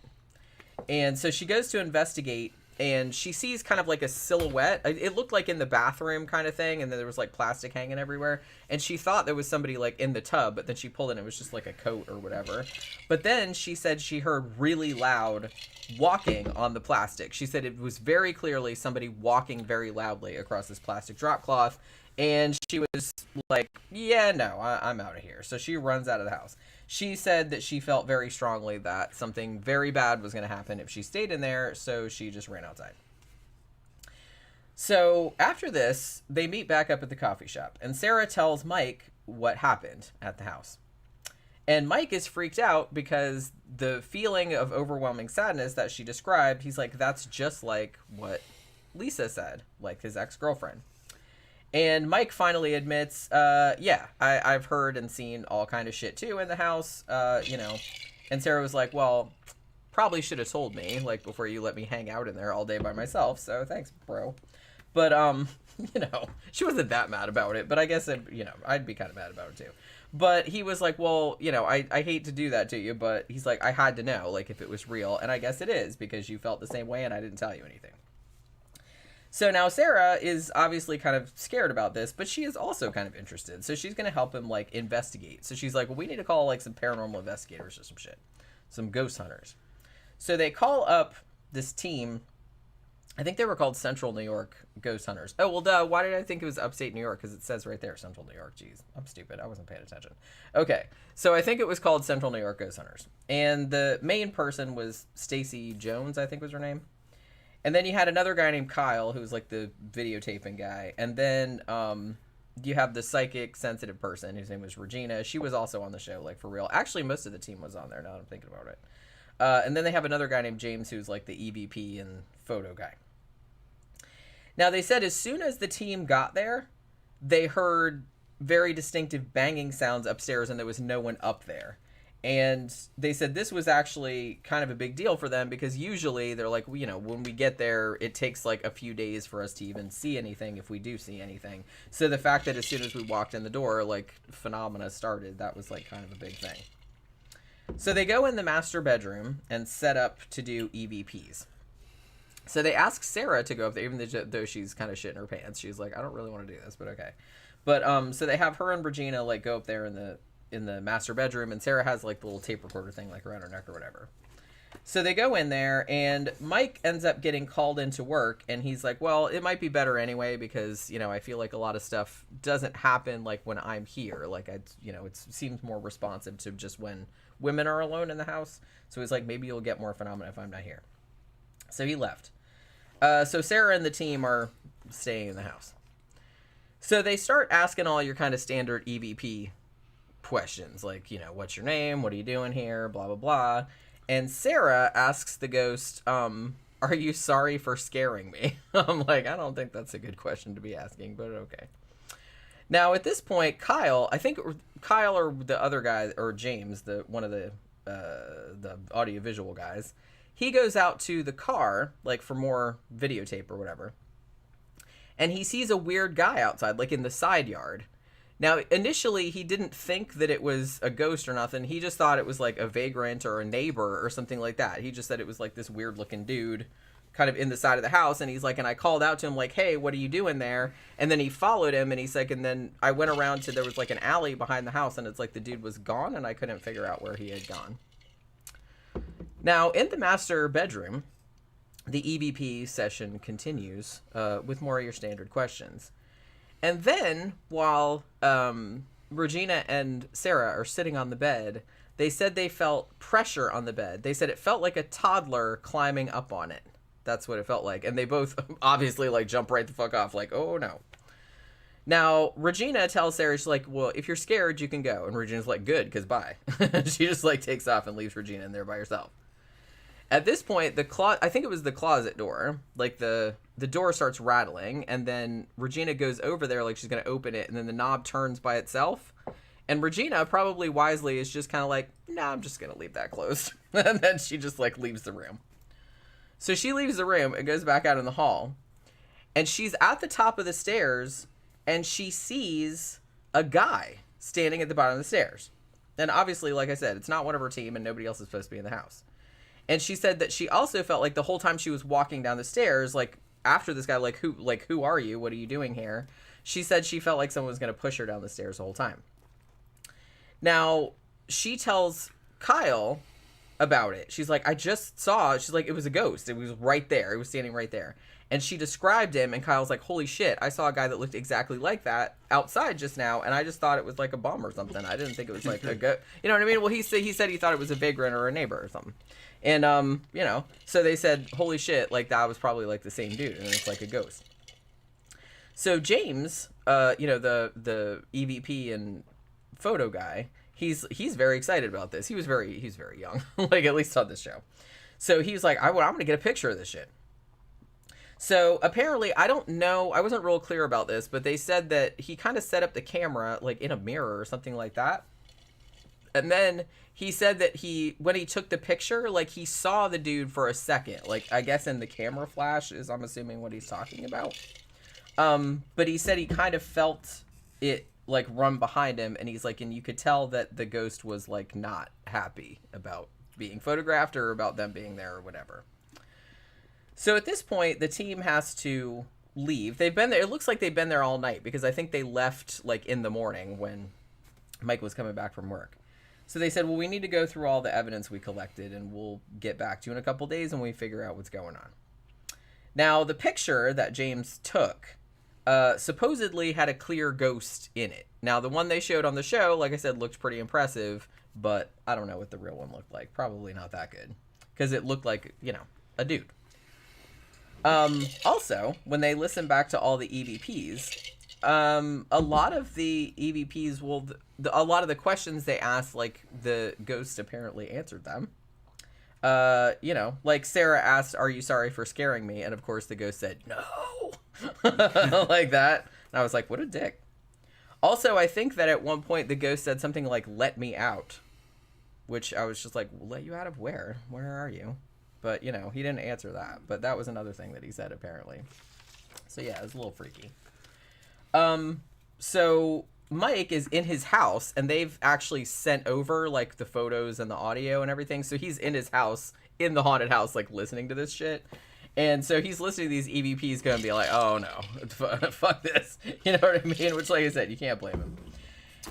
And so she goes to investigate, and she sees kind of like a silhouette. It looked like in the bathroom kind of thing, and then there was like plastic hanging everywhere. And she thought there was somebody like in the tub, but then she pulled it and it was just like a coat or whatever. But then she said she heard really loud walking on the plastic. She said it was very clearly somebody walking very loudly across this plastic drop cloth. And she was like, yeah, no, I'm out of here. So she runs out of the house. She said that she felt very strongly that something very bad was going to happen if she stayed in there, so she just ran outside. So after this, they meet back up at the coffee shop, and Sarah tells Mike what happened at the house. And Mike is freaked out because the feeling of overwhelming sadness that she described, he's like, that's just like what Lisa said, like his ex-girlfriend. And Mike finally admits, yeah, I've heard and seen all kind of shit too in the house, And Sarah was like, well, probably should have told me, like, before you let me hang out in there all day by myself. So thanks, bro. But, she wasn't that mad about it. But I guess, I'd be kind of mad about it too. But he was like, well, I hate to do that to you. But he's like, I had to know, like, if it was real. And I guess it is, because you felt the same way and I didn't tell you anything. So now Sarah is obviously kind of scared about this, but she is also kind of interested. So she's going to help him, like, investigate. So she's like, well, we need to call, like, some paranormal investigators or some shit. Some ghost hunters. So they call up this team I think they were called Central New York Ghost Hunters. Oh, well, duh. Why did I think it was upstate New York? Because it says right there, Central New York. Jeez, I'm stupid. I wasn't paying attention. Okay, so I think it was called Central New York Ghost Hunters. And the main person was Stacy Jones, I think was her name. And then you had another guy named Kyle, who was like the videotaping guy. And then you have the psychic sensitive person, whose name was Regina. She was also on the show, like, for real. Actually, most of the team was on there, now that I'm thinking about it. And then they have another guy named James, who's like the EVP and photo guy. Now, they said as soon as the team got there, they heard very distinctive banging sounds upstairs, and there was no one up there. And they said this was actually kind of a big deal for them, because usually they're like, you know, when we get there, it takes like a few days for us to even see anything, if we do see anything. So the fact that as soon as we walked in the door, like, phenomena started, that was like kind of a big thing. So they go in the master bedroom and set up to do EVPs. So they ask Sarah to go up there, even though she's kind of shitting her pants. She's like, I don't really want to do this, but okay. But so they have her and Regina like go up there in the master bedroom, and Sarah has like the little tape recorder thing like around her neck or whatever. So they go in there, and Mike ends up getting called into work, and he's like, well, it might be better anyway, because, you know, I feel like a lot of stuff doesn't happen like when I'm here. Like, you know, it seems more responsive to just when women are alone in the house. So he's like, maybe you'll get more phenomena if I'm not here. So he left. So Sarah and the team are staying in the house. So they start asking all your kind of standard EVP questions, like, you know, what's your name? What are you doing here? Blah, blah, blah. And Sarah asks the ghost, are you sorry for scaring me? I'm like, I don't think that's a good question to be asking, but okay. Now, at this point, Kyle, I think Kyle or the other guy, or James, one of the audiovisual guys, he goes out to the car, like, for more videotape or whatever, and he sees a weird guy outside, like, in the side yard. Now, initially, he didn't think that it was a ghost or nothing. He just thought it was, like, a vagrant or a neighbor or something like that. He just said it was, like, this weird-looking dude kind of in the side of the house, and he's like, and I called out to him, like, hey, what are you doing there? And then he followed him, and he's like, and then I went around to, there was, like, an alley behind the house, and it's like the dude was gone, and I couldn't figure out where he had gone. Now, in the master bedroom, the EVP session continues with more of your standard questions. And then, while Regina and Sarah are sitting on the bed, they said they felt pressure on the bed. They said it felt like a toddler climbing up on it. That's what it felt like. And they both obviously, like, jump right the fuck off, like, oh, no. Now, Regina tells Sarah, she's like, well, if you're scared, you can go. And Regina's like, good, because bye. She just, like, takes off and leaves Regina in there by herself. At this point, I think it was the closet door, like, the door starts rattling, and then Regina goes over there like she's going to open it, and then the knob turns by itself. And Regina, probably wisely, is just kind of like, nah, I'm just going to leave that closed. And then she just, like, leaves the room. So she leaves the room and goes back out in the hall. And she's at the top of the stairs, and she sees a guy standing at the bottom of the stairs. And obviously, like I said, it's not one of her team, and nobody else is supposed to be in the house. And she said that she also felt like the whole time she was walking down the stairs, like, after this guy, who are you? What are you doing here? She said she felt like someone was going to push her down the stairs the whole time. Now, she tells Kyle about it. She's like, I just saw, she's like, it was a ghost. It was right there. It was standing right there. And she described him, and Kyle's like, holy shit, I saw a guy that looked exactly like that outside just now, and I just thought it was like a bum or something. I didn't think it was like a ghost. You know what I mean? Well, he said he thought it was a vagrant or a neighbor or something. And, you know, so they said, holy shit, like, that was probably, like, the same dude, and it's like a ghost. So James, you know, the EVP and photo guy, he's very excited about this. He's very young, like, at least on this show. So he was like, I'm going to get a picture of this shit. So apparently, I don't know, I wasn't real clear about this, but they said that he kind of set up the camera, like, in a mirror or something like that. And then he said that when he took the picture, like, he saw the dude for a second. Like, I guess in the camera flash is, I'm assuming, what he's talking about. But he said he kind of felt it, like, run behind him. And he's like, and you could tell that the ghost was, like, not happy about being photographed or about them being there or whatever. So at this point, the team has to leave. They've been there. It looks like they've been there all night, because I think they left, like, in the morning when Mike was coming back from work. So they said, well, we need to go through all the evidence we collected, and we'll get back to you in a couple days when we figure out what's going on. Now, the picture that James took supposedly had a clear ghost in it. Now, the one they showed on the show, like I said, looked pretty impressive, but I don't know what the real one looked like. Probably not that good, because it looked like, a dude. Also, when they listen back to all the EVPs, a lot of the EVPs a lot of the questions they asked, like, the ghost apparently answered them. Like Sarah asked, "Are you sorry for scaring me?" And of course the ghost said, "No." Like that. And I was like, what a dick. Also, I think that at one point the ghost said something like, "Let me out," which I was just like, let you out of where? Where are you? But, he didn't answer that. But that was another thing that he said, apparently. So, yeah, it was a little freaky. So Mike is in his house, and they've actually sent over, like, the photos and the audio and everything. So he's in his house, in the haunted house, like, listening to this shit. And so he's listening to these EVPs going to be like, oh, no, fuck this. You know what I mean? Which, like I said, you can't blame him.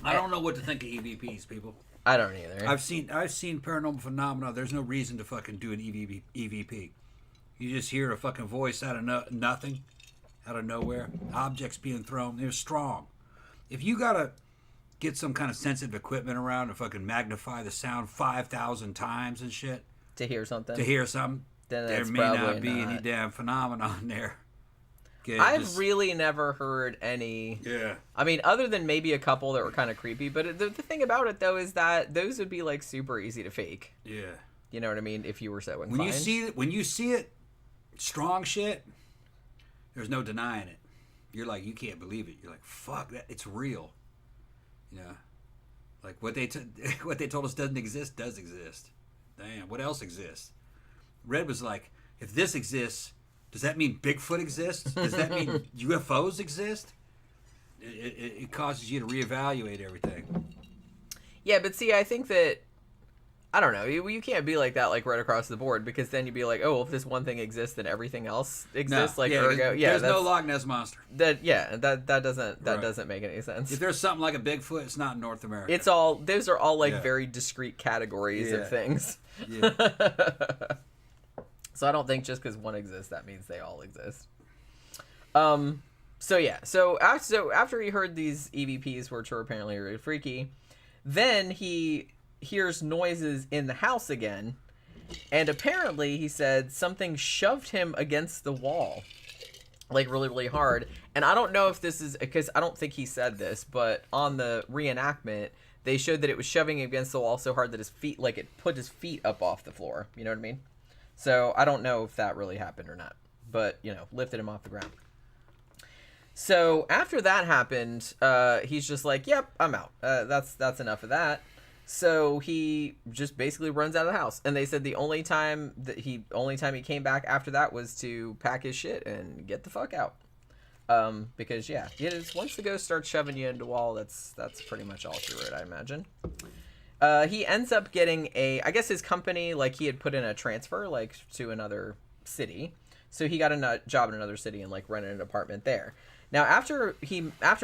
I don't know what to think of EVPs, people. I don't either. I've seen paranormal phenomena. There's no reason to fucking do an EVP. You just hear a fucking voice out of nothing, out of nowhere. Objects being thrown. They're strong. If you gotta get some kind of sensitive equipment around to fucking magnify the sound 5,000 times and shit to hear something, then there may not be any damn phenomenon there. I've really never heard any. Yeah. I mean, other than maybe a couple that were kind of creepy. But the thing about it, though, is that those would be, like, super easy to fake. Yeah. You know what I mean? If you were so inclined. When you see it, strong shit, there's no denying it. You're like, you can't believe it. You're like, fuck, that it's real. Like, what they told us doesn't exist, does exist. Damn, what else exists? Red was like, if this exists, does that mean Bigfoot exists? Does that mean UFOs exist? It causes you to reevaluate everything. Yeah, but see, I think that, I don't know, you can't be like that, like, right across the board, because then you'd be like, oh, well, if this one thing exists, then everything else exists, ergo. Yeah, there's no Loch Ness Monster. That doesn't make any sense. If there's something like a Bigfoot, it's not in North America. Those are all, like, very discrete categories of things. Yeah. So I don't think just because one exists, that means they all exist. So after he heard these EVPs, which were apparently really freaky, then he hears noises in the house again, and apparently he said something shoved him against the wall, like, really, really hard. And I don't know if this is because I don't think he said this, but on the reenactment they showed that it was shoving him against the wall so hard that his feet, like, it put his feet up off the floor. You know what I mean? So I don't know if that really happened or not, but, lifted him off the ground. So after that happened, he's just like, yep, I'm out. That's enough of that. So he just basically runs out of the house. And they said the only time he came back after that was to pack his shit and get the fuck out. Because once the ghost starts shoving you into a wall, that's pretty much all through it, I imagine. He ends up getting I guess his company, like, he had put in a transfer, like, to another city. So he got a job in another city and, like, rented an apartment there. Now, after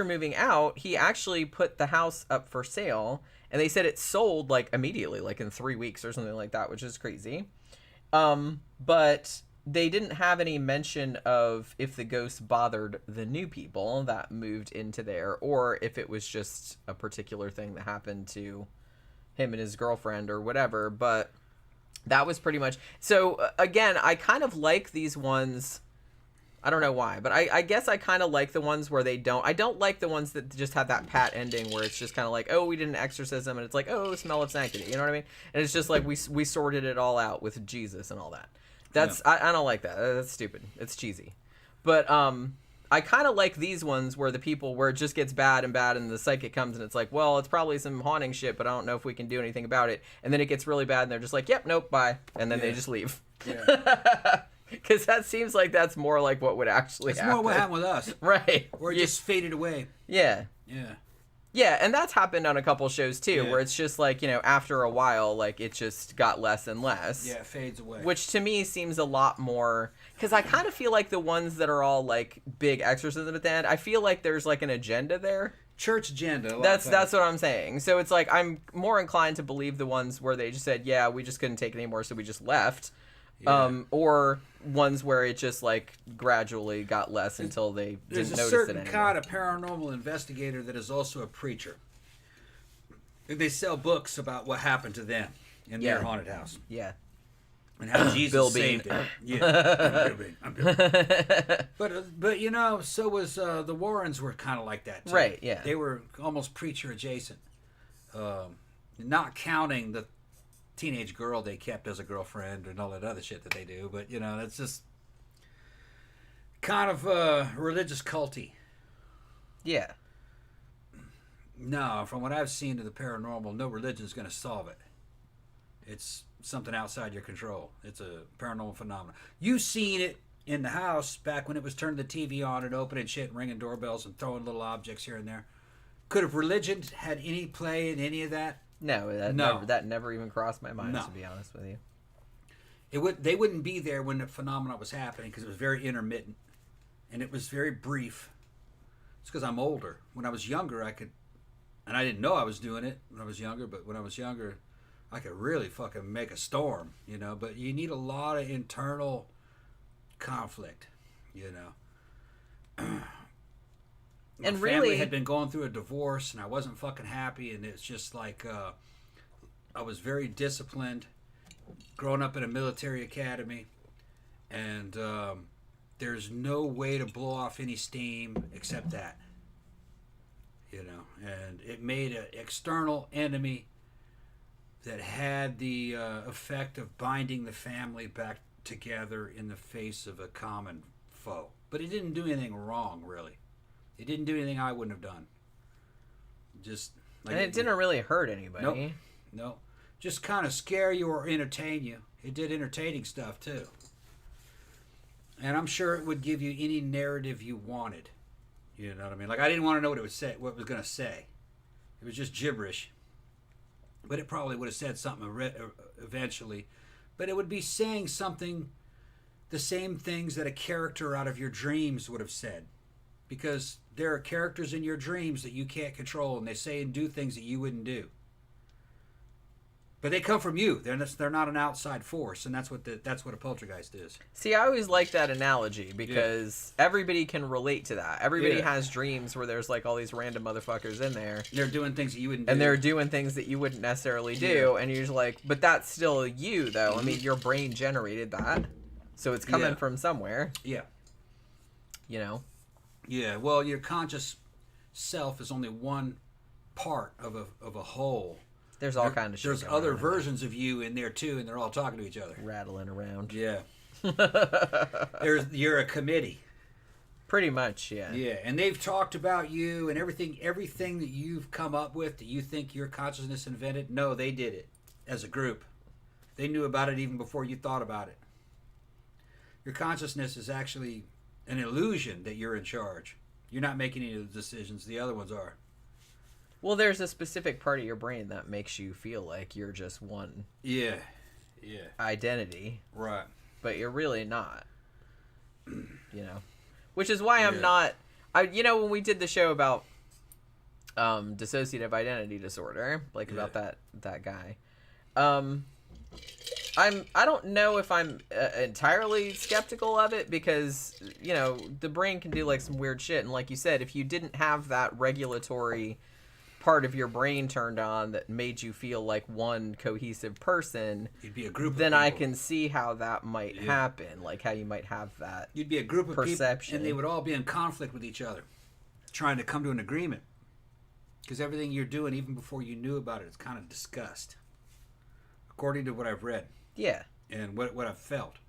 moving out, he actually put the house up for sale, and they said it sold, like, immediately, like, in 3 weeks or something like that, which is crazy. But they didn't have any mention of if the ghost bothered the new people that moved into there, or if it was just a particular thing that happened to him and his girlfriend or whatever. But that was pretty much. So again, I kind of like these ones. I don't know why, but I guess I kind of like the ones where I don't like the ones that just have that pat ending where it's just kind of like, oh, we did an exorcism, and it's like, oh, smell of sanctity, you know what I mean? And it's just like we sorted it all out with Jesus and all that. I don't like that. That's stupid. It's cheesy. But I kind of like these ones where it just gets bad, and the psychic comes and it's like, well, it's probably some haunting shit, but I don't know if we can do anything about it. And then it gets really bad and they're just like, yep, nope, bye. And then they just leave. Yeah. Because that seems like that's more like what would actually happen. It's more what happened with us. Right. Or it just faded away. Yeah. Yeah. Yeah, and that's happened on a couple shows too, where it's just like, after a while, like, it just got less and less. Yeah, it fades away. Which to me seems a lot more, because I kind of feel like the ones that are all like big exorcism at the end, I feel like there's like an agenda there. Church agenda. That's what I'm saying. So it's like I'm more inclined to believe the ones where they just said, yeah, we just couldn't take it anymore, so we just left. Yeah. Or ones where it just like gradually got less until they There's didn't a notice certain it anymore. kind of paranormal investigator that is also a preacher. And they sell books about what happened to them in their haunted house. Yeah. And how Jesus Bill saved Bean. it. Yeah, I'm Bill Bean. But you know, so was the Warrens were kind of like that too. Right, yeah. They were almost preacher adjacent. Not counting the teenage girl they kept as a girlfriend and all that other shit that they do. But, you know, that's just kind of religious culty. Yeah. No, from what I've seen of the paranormal, no religion is going to solve it. It's something outside your control. It's a paranormal phenomenon. You've seen it in the house back when it was turning the TV on and opening shit and ringing doorbells and throwing little objects here and there. Could have religion had any play in any of that? No, that never even crossed my mind, to be honest with you. They wouldn't be there when the phenomenon was happening because it was very intermittent and it was very brief. It's because I'm older. When I was younger, I could, and I didn't know I was doing it when I was younger, but when I was younger, I could really fucking make a storm, you know. But you need a lot of internal conflict, you know. My And family really had been going through a divorce, and I wasn't fucking happy, and it's just like I was very disciplined, growing up in a military academy, and there's no way to blow off any steam except that, you know. And it made an external enemy that had the effect of binding the family back together in the face of a common foe. But it didn't do anything wrong, really. It didn't do anything I wouldn't have done. Just like and it didn't really hurt anybody. No. Just kind of scare you or entertain you. It did entertaining stuff too. And I'm sure it would give you any narrative you wanted. You know what I mean? Like I didn't want to know what it would say, what it was going to say. It was just gibberish. But it probably would have said something eventually. But it would be saying something, the same things that a character out of your dreams would have said. Because there are characters in your dreams that you can't control, and they say and do things that you wouldn't do. But they come from you. They're not an outside force, and that's what a poltergeist is. See, I always like that analogy because everybody can relate to that. Everybody has dreams where there's like all these random motherfuckers in there. They're doing things that you wouldn't do. And they're doing things that you wouldn't necessarily do, and you're just like, but that's still you, though. I mean, your brain generated that, so it's coming from somewhere. Yeah. You know? Yeah, well, your conscious self is only one part of a whole. There's all kinds of shit. There's other versions of you in there too, and they're all talking to each other, rattling around. Yeah. You're a committee. Pretty much, yeah. Yeah, and they've talked about you and everything that you've come up with that you think your consciousness invented. No, they did it as a group. They knew about it even before you thought about it. Your consciousness is actually an illusion that you're in charge. You're not making any of the decisions. The other ones are. Well, there's a specific part of your brain that makes you feel like you're just one identity. Right. But you're really not. You know? Which is why I'm not... when we did the show about dissociative identity disorder, like about that guy, I don't know if I'm entirely skeptical of it because, you know, the brain can do like some weird shit. And like you said, if you didn't have that regulatory part of your brain turned on that made you feel like one cohesive person, you'd be a group of then people. I can see how that might happen, like how you might have that You'd be a group of perception. people, and they would all be in conflict with each other, trying to come to an agreement. Because everything you're doing, even before you knew about it, is kind of discussed, according to what I've read. Yeah. And what I've felt.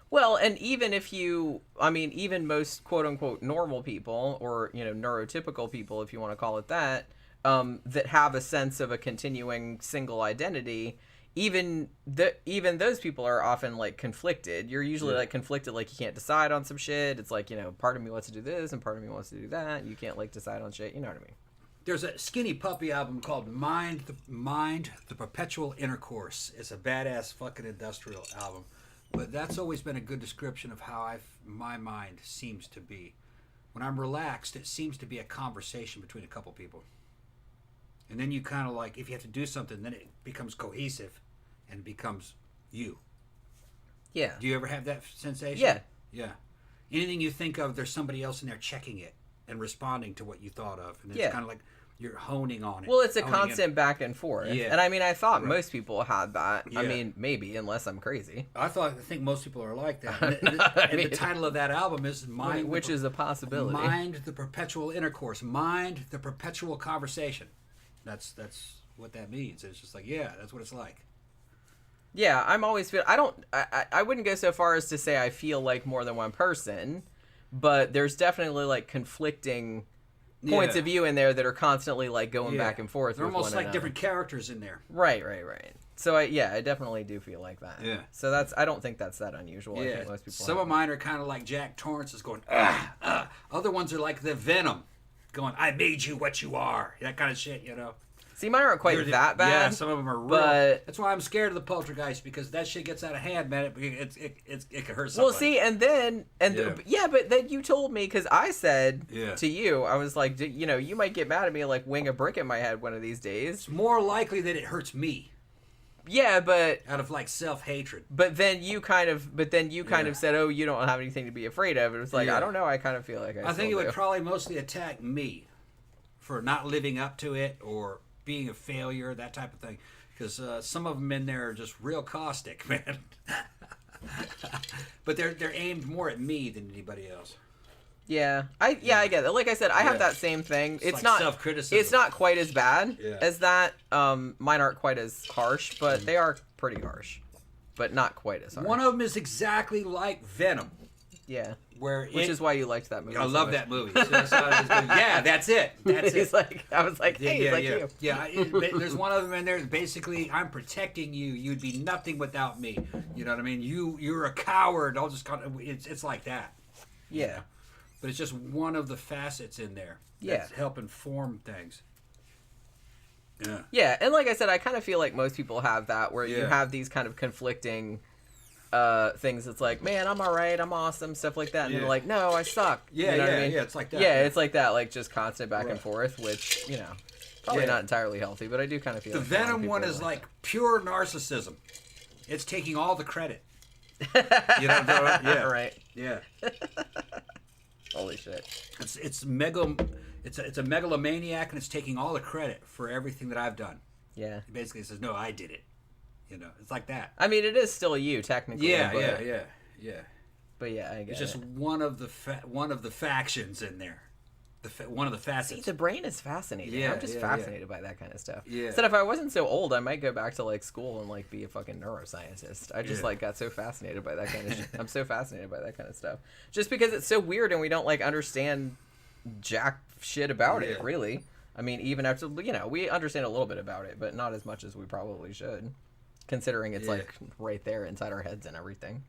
Well, and even if even most quote-unquote normal people, or, you know, neurotypical people, if you want to call it that have a sense of a continuing single identity, even those people are often, like, conflicted. You're usually, like, conflicted, like, you can't decide on some shit. It's like, you know, part of me wants to do this, and part of me wants to do that. You can't, like, decide on shit. You know what I mean? There's a Skinny Puppy album called Mind, the Perpetual Intercourse. It's a badass fucking industrial album. But that's always been a good description of how my mind seems to be. When I'm relaxed, it seems to be a conversation between a couple people. And then you kind of like, if you have to do something, then it becomes cohesive and becomes you. Yeah. Do you ever have that sensation? Yeah. Yeah. Anything you think of, there's somebody else in there checking it and responding to what you thought of. And it's kind of like you're honing on it. Well, it's a constant back and forth. Yeah. And I mean, I thought most people had that. Yeah. I mean, maybe, unless I'm crazy. I think most people are like that. And the title of that album is Mind... Which is a possibility. Mind the Perpetual Intercourse. Mind the Perpetual Conversation. That's what that means. It's just like, yeah, that's what it's like. Yeah, I'm always I wouldn't go so far as to say I feel like more than one person, but there's definitely like conflicting points of view in there that are constantly like going back and forth. They're with almost one like another. different characters in there. Right. So I definitely do feel like that. Yeah. So I don't think that's that unusual. Yeah. I think most people Some of mine are kind of like Jack Torrance is going, Other ones are like the Venom, going, I made you what you are. That kind of shit, you know. See, mine aren't quite that bad. Yeah, some of them are real. But that's why I'm scared of the poltergeist, because that shit gets out of hand, man. It could hurt somebody. Well, see, but then you told me, because I said to you, I was like, you might get mad at me and like wing a brick in my head one of these days. It's more likely that it hurts me. Yeah, but out of like self-hatred. But then you kind of said, "Oh, you don't have anything to be afraid of." It was like, I don't know. I kind of feel like I think it would probably mostly attack me for not living up to it or being a failure, that type of thing. Because some of them in there are just real caustic, man. But they're aimed more at me than anybody else. Yeah, I get it. Like I said, I have that same thing. It's like not self-criticism. It's not quite as bad as that. Mine aren't quite as harsh, but they are pretty harsh, but not quite as harsh. One of them is exactly like Venom. Yeah. Which is why you liked that movie. I love that movie. So that's it. That's it. I was like, hey, you. Yeah, there's one of them in there. Basically, I'm protecting you. You'd be nothing without me. You know what I mean? You're a coward. I'll just kind of. It's like that. Yeah. But it's just one of the facets in there. That's helping form things. Yeah. Yeah, and like I said, I kind of feel like most people have that, where you have these kind of conflicting things. It's like, man, I'm all right, I'm awesome, stuff like that, and you're like, no, I suck. Yeah, you know what I mean? Yeah, it's like that. Yeah, it's like that, like just constant back and forth, which probably not entirely healthy, but I do kind of feel the like Venom one is like pure narcissism. It's taking all the credit. Yeah, right. Yeah. Holy shit. It's a megalomaniac, and it's taking all the credit for everything that I've done. Yeah. It basically says, no, I did it. It's like that. I mean, it is still you technically. Yeah. But yeah, I guess it's just one of the factions in there. One of the facets. See, the brain is fascinating. Yeah, I'm just fascinated by that kind of stuff. Yeah. Instead, if I wasn't so old, I might go back to like school and like be a fucking neuroscientist. I just like got so fascinated by that kind of shit. I'm so fascinated by that kind of stuff. Just because it's so weird and we don't like understand jack shit about it, really. I mean, even after, we understand a little bit about it, but not as much as we probably should, considering it's like right there inside our heads and everything.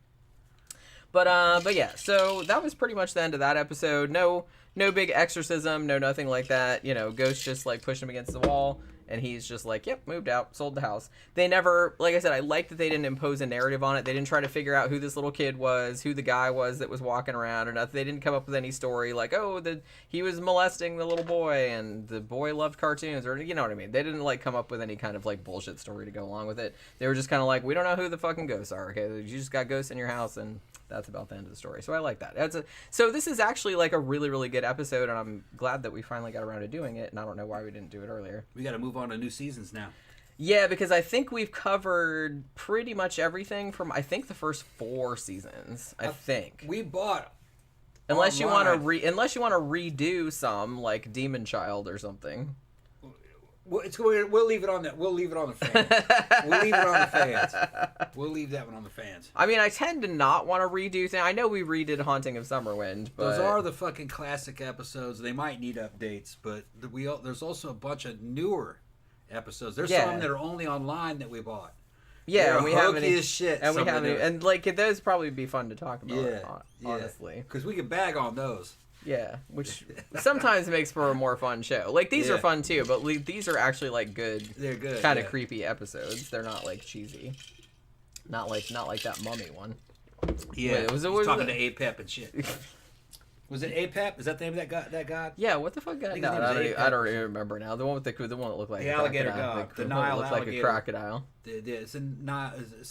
But yeah, so that was pretty much the end of that episode. No big exorcism, no nothing like that. Ghost just like pushed him against the wall, and he's just like, yep, moved out, sold the house. They never, like I said, I like that they didn't impose a narrative on it. They didn't try to figure out who this little kid was, who the guy was that was walking around or nothing. They didn't come up with any story like, he was molesting the little boy and the boy loved cartoons, or you know what I mean. They didn't like come up with any kind of like bullshit story to go along with it. They were just kind of like, we don't know who the fucking ghosts are, okay? You just got ghosts in your house, and that's about the end of the story. So I like that. So this is actually like a really, really good episode, and I'm glad that we finally got around to doing it, and I don't know why we didn't do it earlier. We got to move on to new seasons now. Yeah, because I think we've covered pretty much everything from, I think, the first 4 seasons. I think. We bought unless you want to redo some, like Demon Child or something. We'll leave it on that. We'll leave it on the fans. We'll leave it on the fans. We'll leave that one on the fans. I mean, I tend to not want to redo things. I know we redid Haunting of Summerwind, but those are the fucking classic episodes. They might need updates, but there's also a bunch of newer episodes. There's some that are only online that we bought. Yeah, and we haven't as shit. And we haven't, and like those probably be fun to talk about. Honestly, because we can bag on those. Yeah, which sometimes makes for a more fun show. Like, these are fun too, but these are actually like good. They're good. Kind of creepy episodes. They're not like cheesy. Not like that mummy one. Yeah, Wait, was talking to Apep and shit. Was it Apep? Is that the name of that god? Yeah, what the fuck god? I don't even remember now. The one that looked like the alligator god. The Nile looked alligator. Like a crocodile. It's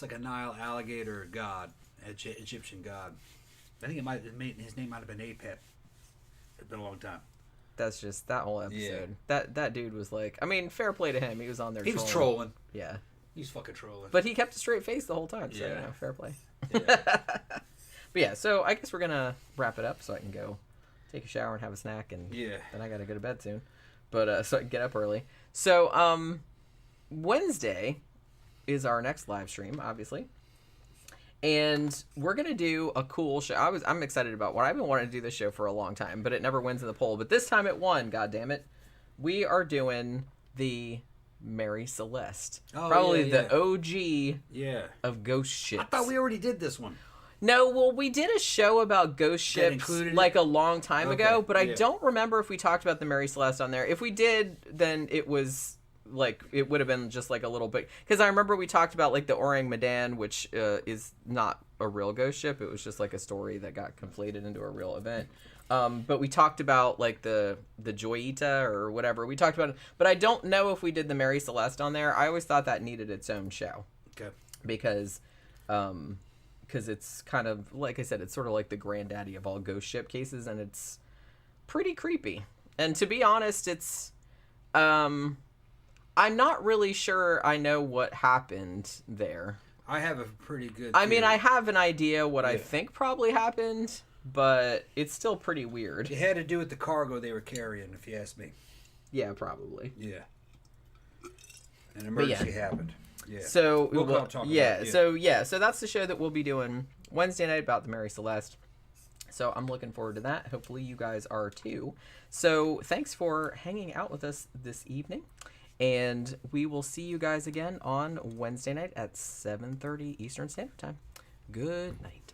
like a Nile alligator god. Egyptian god. I think his name might have been Apep. It's been a long time. That's just that whole episode. That dude was like, I mean, fair play to him. He was on there. He was trolling. Yeah. He's fucking trolling. But he kept a straight face the whole time. So, fair play. Yeah. But yeah, so I guess we're gonna wrap it up so I can go take a shower and have a snack, and then I gotta go to bed soon. But so I can get up early. So Wednesday is our next live stream, obviously. And we're gonna do a cool show. I'm excited about what I've been wanting to do this show for a long time, but it never wins in the poll. But this time it won. God damn it! We are doing the Mary Celeste, probably the OG of ghost ships. I thought we already did this one. No, well, we did a show about ghost ships like a long time ago, but I don't remember if we talked about the Mary Celeste on there. If we did, then it was like it would have been just like a little bit, because I remember we talked about like the Orang Medan, which is not a real ghost ship. It was just like a story that got conflated into a real event. But we talked about like the Joyita or whatever. We talked about it, but I don't know if we did the Mary Celeste on there. I always thought that needed its own show. Okay. Because it's kind of, like I said, it's sort of like the granddaddy of all ghost ship cases, and it's pretty creepy. And to be honest, it's I'm not really sure I know what happened there. I have a pretty good I mean, I have an idea what I think probably happened, but it's still pretty weird. It had to do with the cargo they were carrying, if you ask me. Yeah, probably. Yeah. An emergency happened. Yeah. So we'll talk about it. So that's the show that we'll be doing Wednesday night about the Mary Celeste. So I'm looking forward to that. Hopefully you guys are too. So thanks for hanging out with us this evening. And we will see you guys again on Wednesday night at 7:30 Eastern Standard Time. Good night.